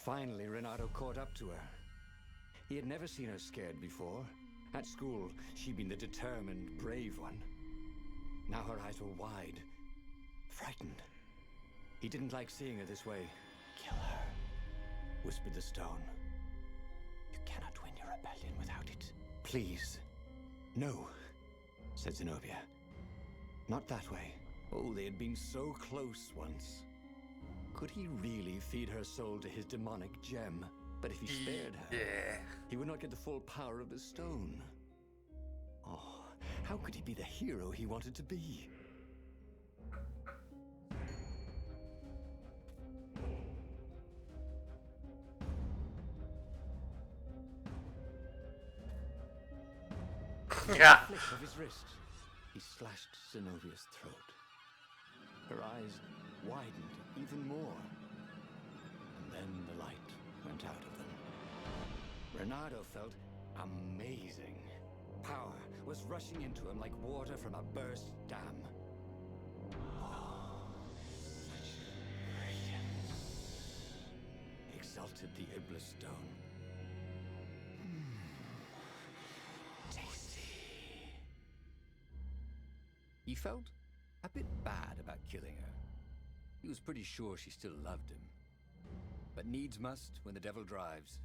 Finally, Renato caught up to her. He had never seen her scared before. At school, she'd been the determined, brave one. Now her eyes were wide, frightened. He didn't like seeing her this way. Kill her, whispered the stone. You cannot win your rebellion without it. Please. No, said Zenobia. Not that way. Oh, they had been so close once. Could he really feed her soul to his demonic gem? But if he spared her, he would not get the full power of the stone. Oh, how could he be the hero he wanted to be? Yeah. With a flick of his wrist, he slashed Zenobia's throat. Her eyes widened even more. And then the light went out of them. Renato felt amazing. Power was rushing into him like water from a burst dam. Oh, such brilliance, exulted the Iblis stone. Tasty. He felt a bit bad about killing her. He was pretty sure she still loved him. But needs must when the devil drives.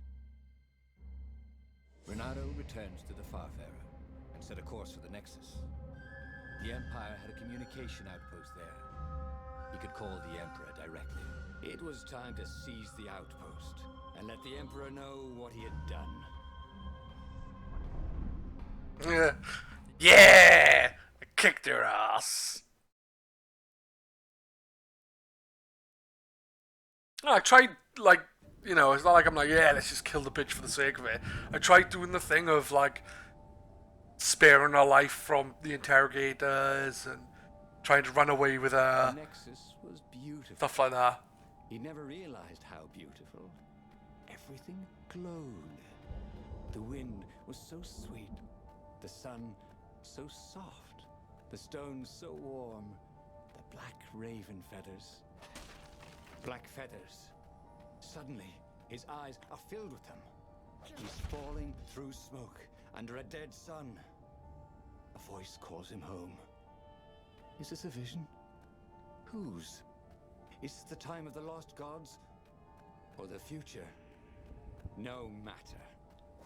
Renato returns to the Farfarer and set a course for the Nexus. The Empire had a communication outpost there. He could call the Emperor directly. It was time to seize the outpost and let the Emperor know what he had done. Yeah! I kicked her ass. I tried, like, you know, it's not like I'm like, yeah, let's just kill the bitch for the sake of it. I tried doing the thing of, like, sparing her life from the interrogators and trying to run away with her. The Nexus was beautiful. Stuff like that. He never realized how beautiful. Everything glowed. The wind was so sweet, The sun so soft, the stones so warm, the black raven feathers. Black feathers. Suddenly, his eyes are filled with them. He's falling through smoke under a dead sun. A voice calls him home. Is this a vision? Whose? Is this the time of the lost gods? Or the future? No matter.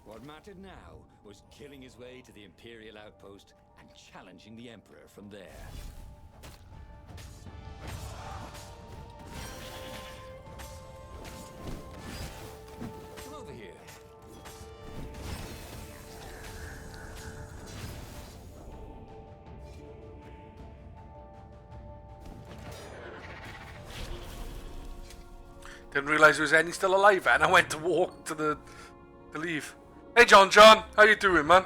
What mattered now was killing his way to the Imperial outpost and challenging the Emperor from there. Come over here. Didn't realise there was any still alive, and I went to walk to leave. Hey John, how you doing, man?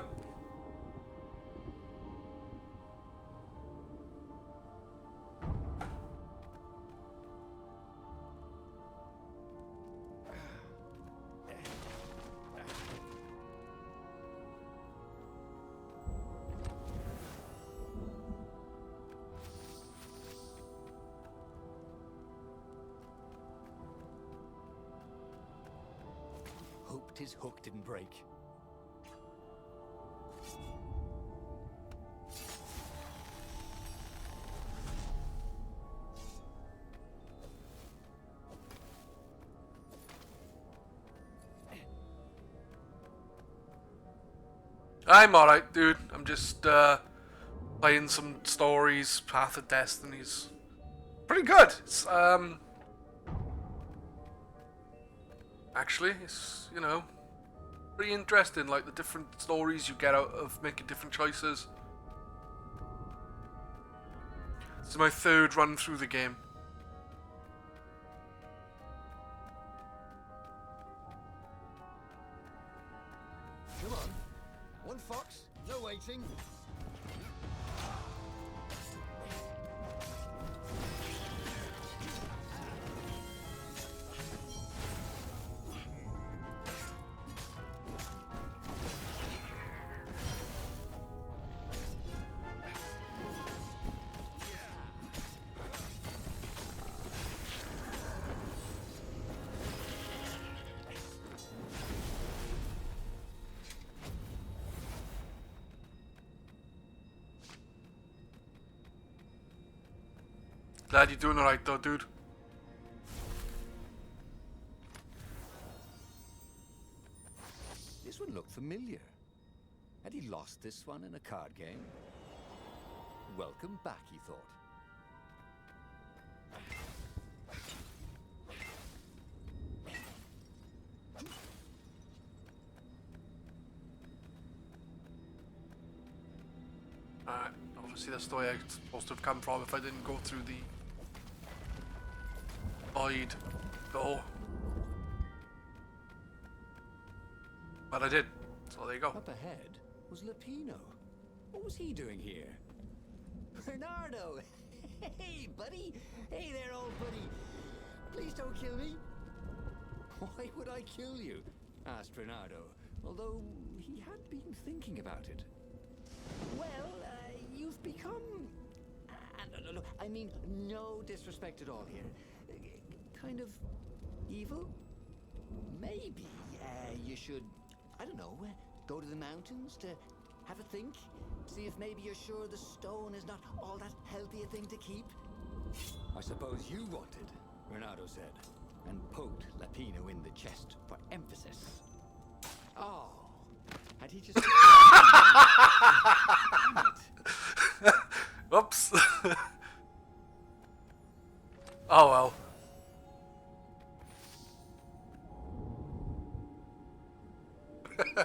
Hoped his hook didn't break. I'm alright, dude. I'm just playing some stories, Path of Destinies. Pretty good. It's actually, it's, you know, pretty interesting, like the different stories you get out of making different choices. This is my third run through the game. Come on. One fox, no waiting. Glad you're doing alright though, dude. This one looked familiar. Had he lost this one in a card game? Welcome back, he thought. Alright, obviously that's the way I'm supposed to have come from if I didn't go through the void door. But I did, so there you go. Up ahead was Lapino. What was he doing here? Bernardo! Hey, buddy! Hey there, old buddy! Please don't kill me! Why would I kill you? Asked Bernardo, although he had been thinking about it. Well, you've become... no, I mean, no disrespect at all here. Kind of evil? Maybe you should, I don't know, go to the mountains to have a think? See if maybe you're sure the stone is not all that healthy a thing to keep? I suppose you wanted, Bernardo said, and poked Lapino in the chest for emphasis. Oh, had he just... Whoops. Oh well.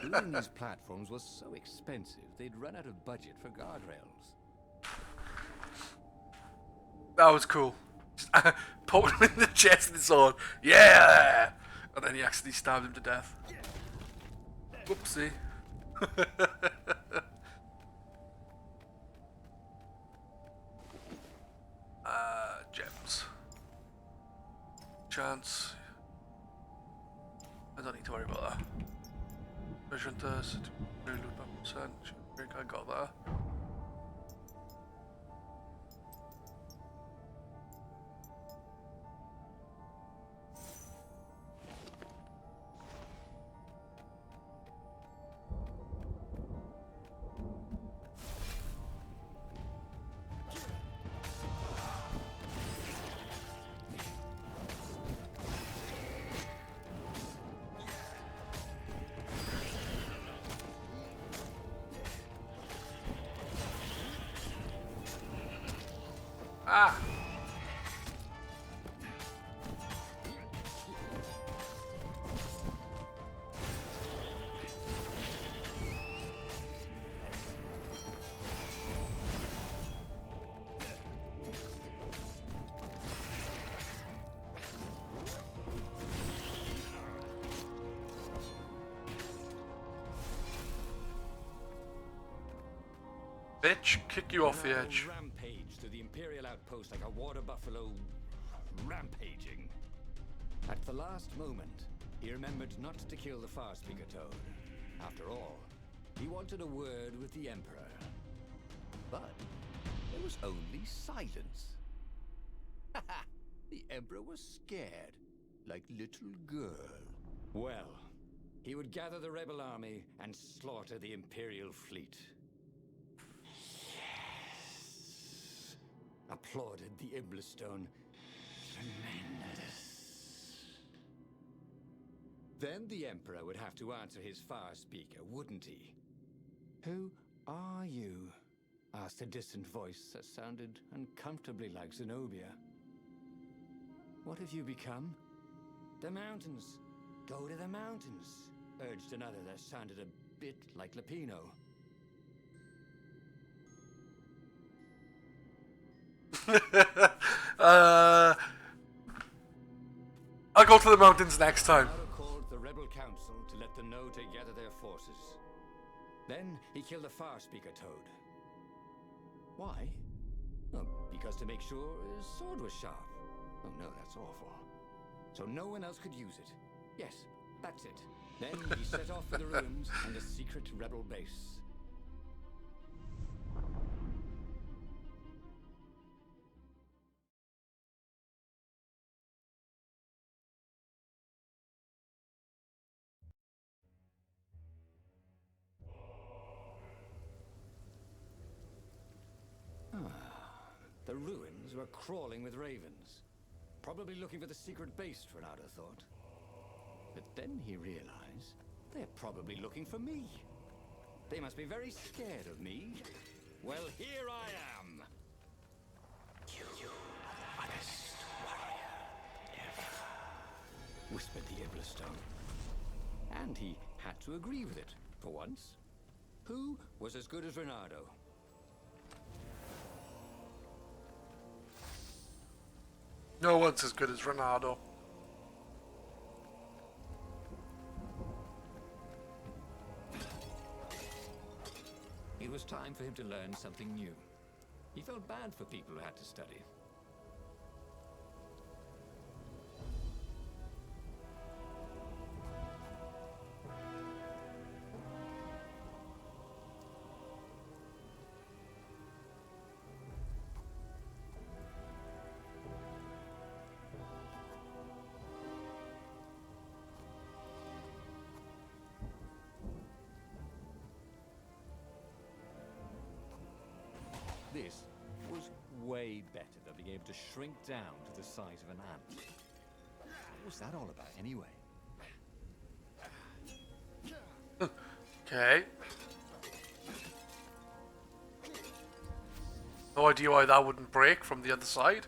Building these platforms was so expensive, they'd run out of budget for guardrails. That was cool. Just poked him in the chest with his sword. Yeah! And then he actually stabbed him to death. Whoopsie. Gems. Chance. I don't need to worry about that. Vision test. Loot percent. think I got there. Ah! Bitch, kick you off the edge. Rampage to the Imperial outpost like a water buffalo rampaging. At the last moment, he remembered not to kill the Far Speaker Toad. After all, he wanted a word with the Emperor. But there was only silence. The Emperor was scared, like little girl. Well, he would gather the rebel army and slaughter the Imperial fleet. Applauded the Iblestone. Tremendous. Then the Emperor would have to answer his Far Speaker, wouldn't he? Who are you? Asked a distant voice that sounded uncomfortably like Zenobia. What have you become? The mountains. Go to the mountains, urged another that sounded a bit like Lapino. I'll go to the mountains next time. Naruto called the rebel council to let them know to gather their forces. Then he killed the Far Speaker Toad. Why? Oh, because to make sure his sword was sharp. Oh no, that's awful. So no one else could use it. Yes, that's it. Then he set off for the ruins and a secret rebel base. The ruins were crawling with ravens. Probably looking for the secret base, Renato thought. But then he realized they're probably looking for me. They must be very scared of me. Well, here I am. You are the honest warrior ever, whispered the Iblestone. And he had to agree with it, for once. Who was as good as Renato? No one's as good as Ronaldo. It was time for him to learn something new. He felt bad for people who had to study. This was way better than being able to shrink down to the size of an ant. What was that all about, anyway? Okay. No idea why that wouldn't break from the other side.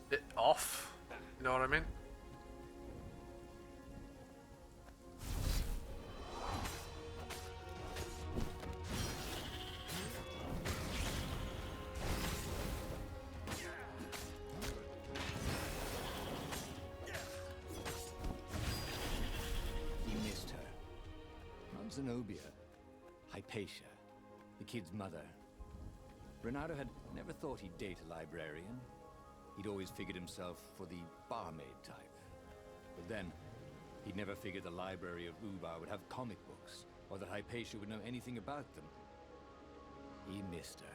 Bit off. You know what I mean? Zenobia, Hypatia, the kid's mother. Renato had never thought he'd date a librarian. He'd always figured himself for the barmaid type. But then, he'd never figured the library of Ubar would have comic books, or that Hypatia would know anything about them. He missed her.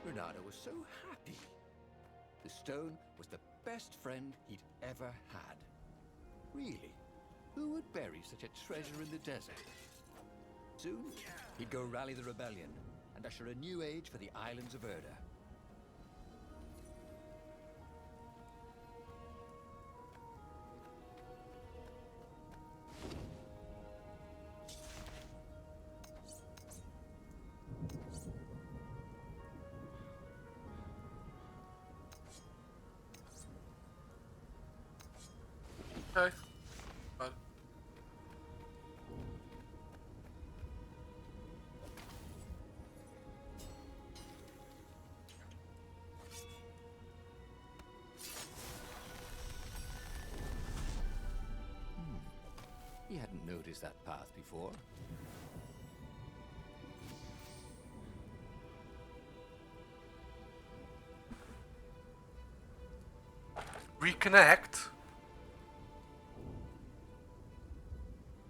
Renato was so happy. The stone was the best friend he'd ever had. Really, who would bury such a treasure in the desert? Soon, he'd go rally the rebellion and usher a new age for the islands of Erda. Okay. But He hadn't noticed that path before. reconnect?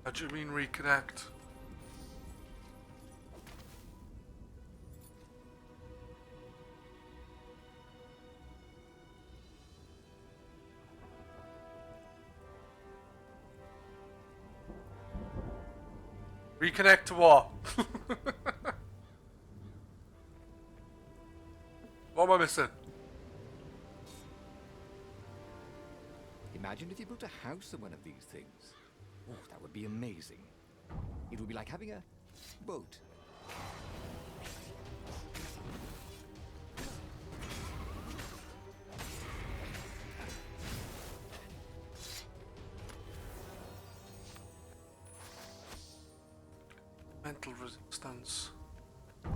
What do you mean reconnect? Reconnect to what? What am I missing? Imagine if you built a house on one of these things. Oh, that would be amazing. It would be like having a boat. Mental resistance.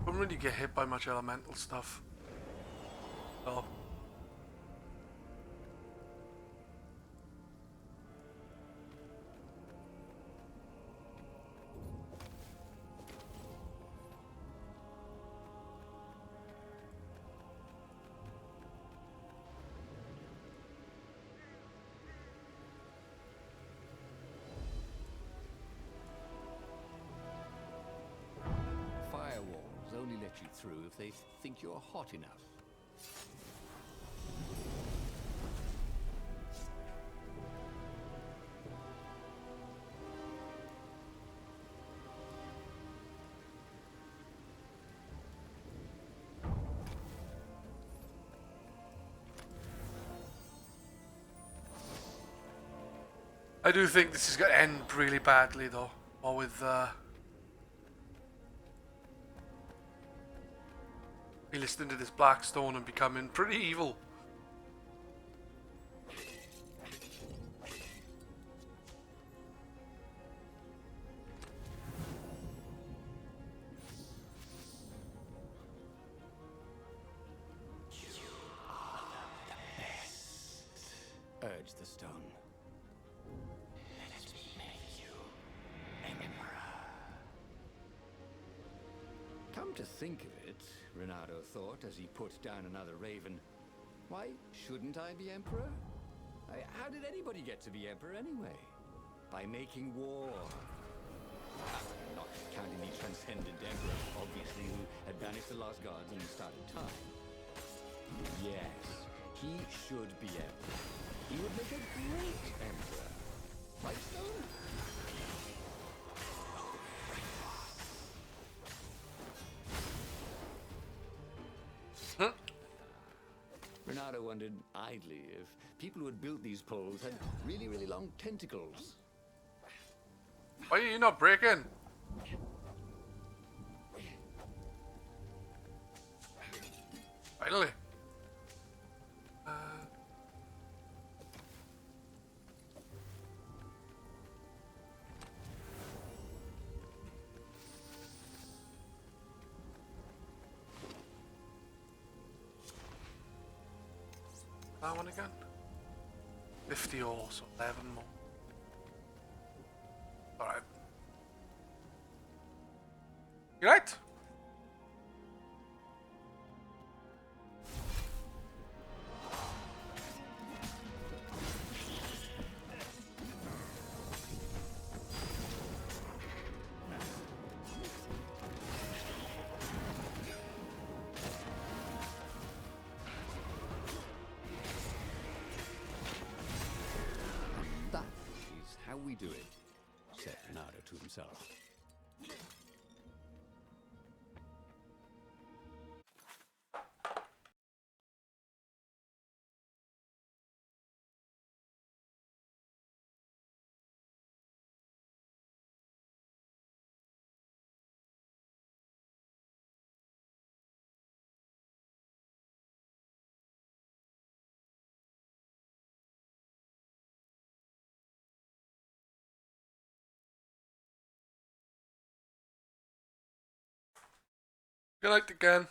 Don't really get hit by much elemental stuff. Oh. Firewalls only let you through if they think you're hot enough. I do think this is going to end really badly though, or with me listening to this Blackstone and becoming pretty evil. Urge the stone. Let me make you emperor. Come to think of it, Renato thought as he put down another raven, why shouldn't I be emperor? How did anybody get to be emperor anyway? By making war. Not counting the transcendent emperor, obviously, who had banished the lost gods and started time. Yes, he should be emperor. He would make a great emperor. Right, Stone? Renato wondered idly if people who had built these poles had really, really long tentacles. Why are you not breaking? Finally. That one again? 50 ore, so 11 more. Alright. You right? That is how we do it, said Renato to himself. Good night again.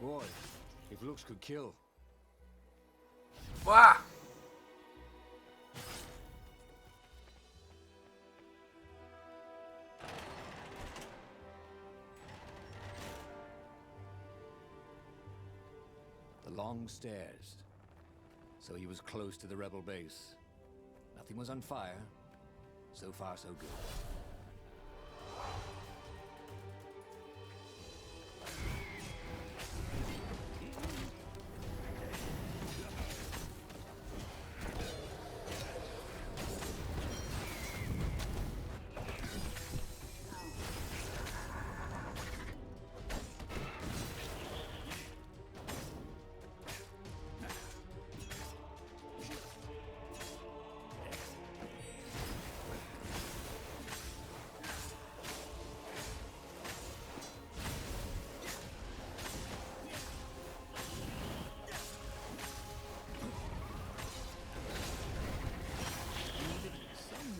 Boy, if looks could kill. Wah! The long stairs. So he was close to the rebel base. Nothing was on fire. So far, so good.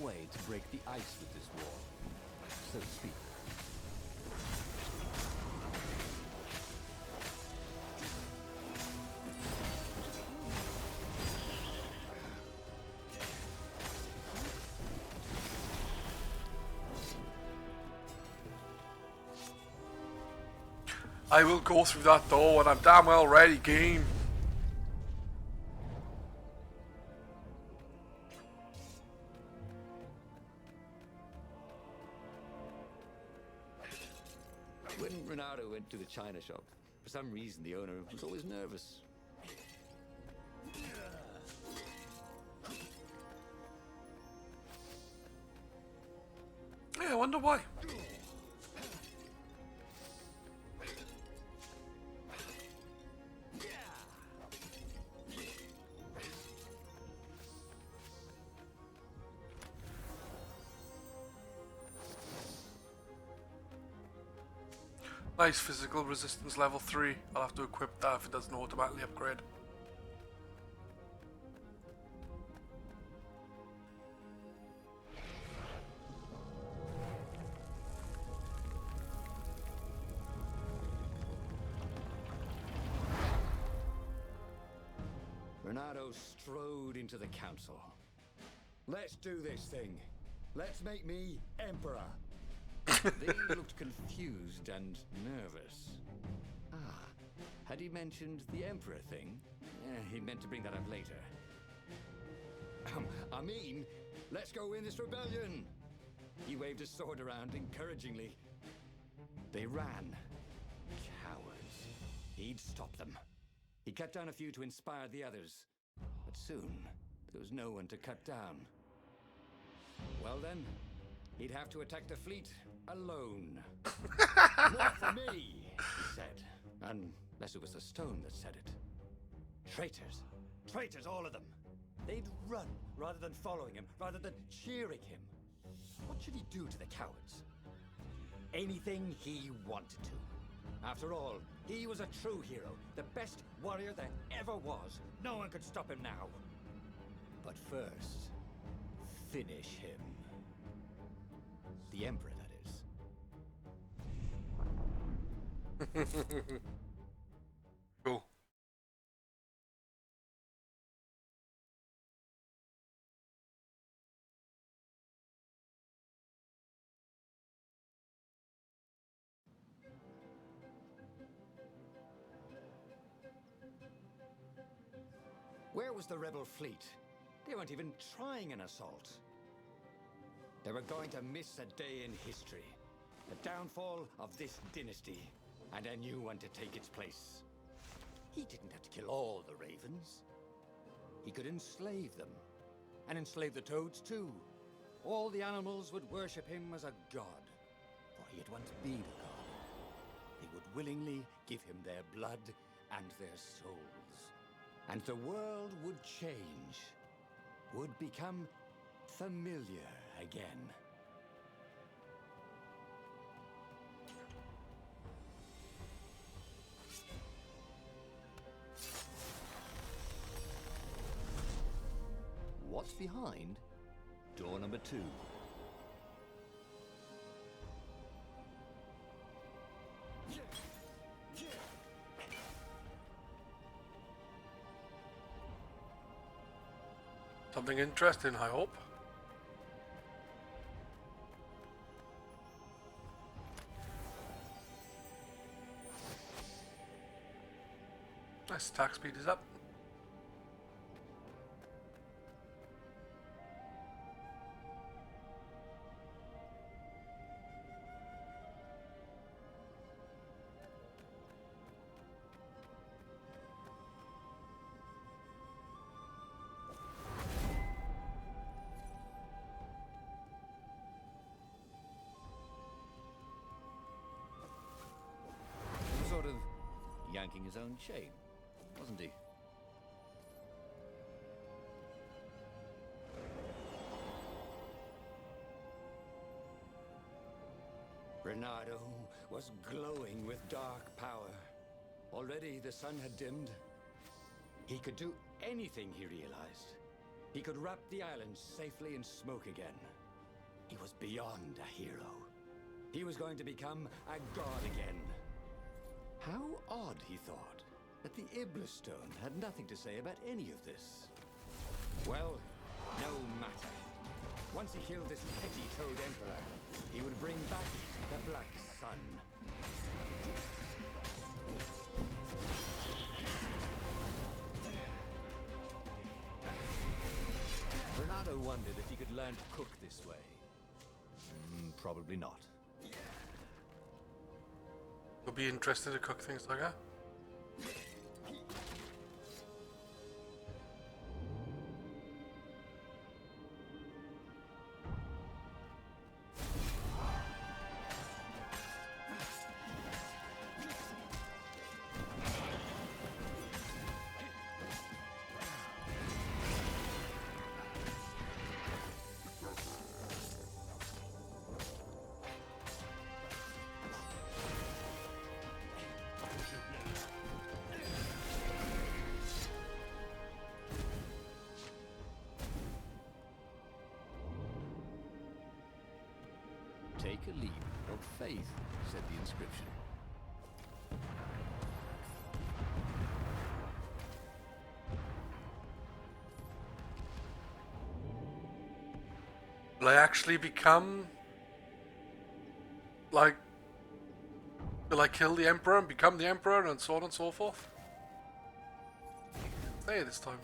Way to break the ice with this war, so to speak. I will go through that door when I'm damn well ready, game. When Renato went to the china shop, for some reason the owner was always nervous. Yeah, I wonder why. Nice physical resistance level 3. I'll have to equip that if it doesn't automatically upgrade. Renato strode into the council. Let's do this thing. Let's make me emperor. They looked confused and nervous. Ah, Had he mentioned the Emperor thing? He meant to bring that up later. I mean, let's go win this rebellion! He waved his sword around encouragingly. They ran. Cowards. He'd stop them. He cut down a few to inspire the others. But soon, there was no one to cut down. Well then, he'd have to attack the fleet alone. Not for me, he said. Unless it was the stone that said it. Traitors. Traitors, all of them. They'd run rather than following him, rather than cheering him. What should he do to the cowards? Anything he wanted to. After all, he was a true hero, the best warrior there ever was. No one could stop him now. But first, finish him. The Emperor, that is. Cool. Where was the rebel fleet? They weren't even trying an assault. They were going to miss a day in history. The downfall of this dynasty, and a new one to take its place. He didn't have to kill all the ravens. He could enslave them, and enslave the toads too. All the animals would worship him as a god, for he had once been a god. They would willingly give him their blood and their souls. And the world would change, would become familiar again. What's behind door number 2? Something interesting, I hope. Nice, attack speed is up. Sort of yanking his own chain, wasn't he? Bernardo was glowing with dark power. Already the sun had dimmed. He could do anything, he realized. He could wrap the island safely in smoke again. He was beyond a hero. He was going to become a god again. How odd, he thought, that the Iblis Stone had nothing to say about any of this. Well, no matter. Once he killed this petty Toad Emperor, he would bring back the Black Sun. Bernardo wondered if he could learn to cook this way. Probably not. You'll be interested to cook things like that. Take a leap of faith, said the inscription. Will I actually become like Will I kill the Emperor and become the Emperor and so on and so forth? Hey, this time.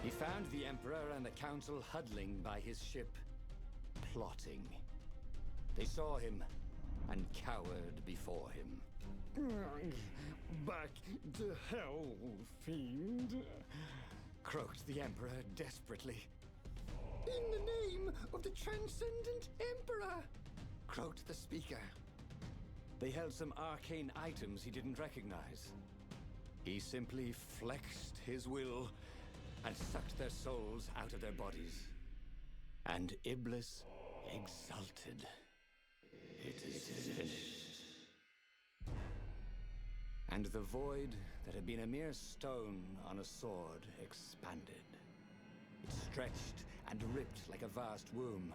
He found the Emperor and the Council huddling by his ship, plotting. They saw him and cowered before him. Back to hell, fiend! Croaked the Emperor desperately. In the name of the Transcendent Emperor! Croaked the speaker. They held some arcane items he didn't recognize. He simply flexed his will and sucked their souls out of their bodies. And Iblis exulted. It is finished. And the void that had been a mere stone on a sword expanded. It stretched and ripped like a vast womb.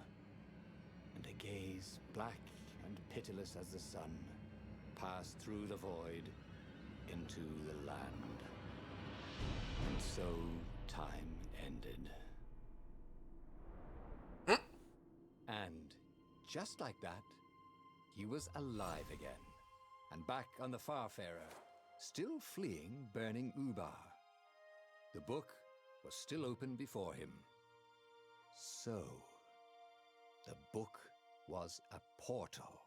And a gaze black and pitiless as the sun passed through the void into the land. And so time ended. And just like that, he was alive again, and back on the Farfarer, still fleeing burning Ubar. The book was still open before him. So, the book was a portal.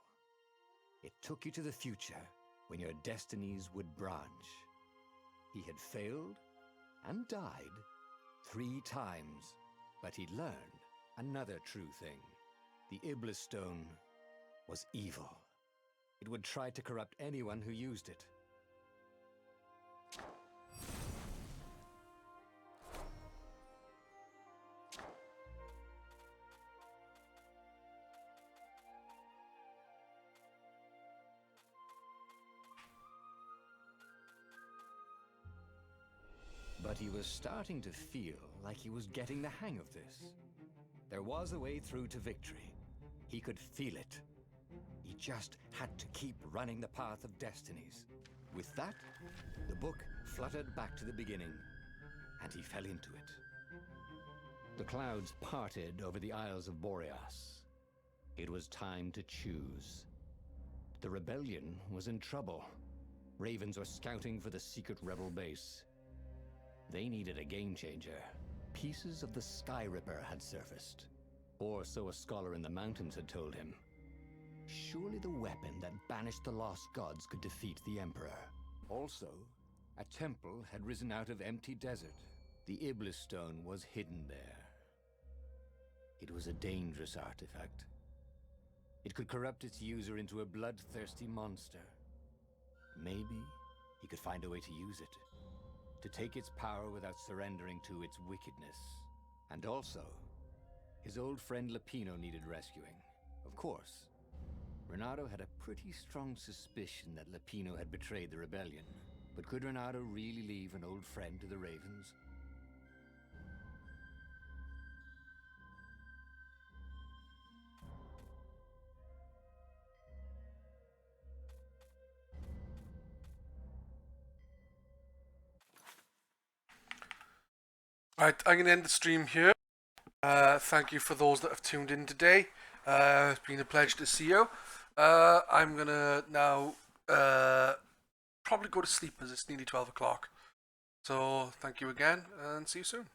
It took you to the future when your destinies would branch. He had failed and died 3 times, but he'd learned another true thing. The Iblis Stone was evil. It would try to corrupt anyone who used it. But he was starting to feel like he was getting the hang of this. There was a way through to victory. He could feel it. He just had to keep running the path of Destinies. With that, the book fluttered back to the beginning, and he fell into it. The clouds parted over the Isles of Boreas. It was time to choose. The rebellion was in trouble. Ravens were scouting for the secret rebel base. They needed a game-changer. Pieces of the Sky Ripper had surfaced. Or so a scholar in the mountains had told him. Surely the weapon that banished the lost gods could defeat the Emperor. Also, a temple had risen out of empty desert. The Iblis Stone was hidden there. It was a dangerous artifact. It could corrupt its user into a bloodthirsty monster. Maybe he could find a way to use it. To take its power without surrendering to its wickedness. And also, his old friend Lupino needed rescuing. Of course, Renato had a pretty strong suspicion that Lupino had betrayed the rebellion. But could Renato really leave an old friend to the Ravens? Alright, I'm going to end the stream here. Thank you for those that have tuned in today. It's been a pleasure to see you. I'm going to now probably go to sleep as it's nearly 12 o'clock. So thank you again and see you soon.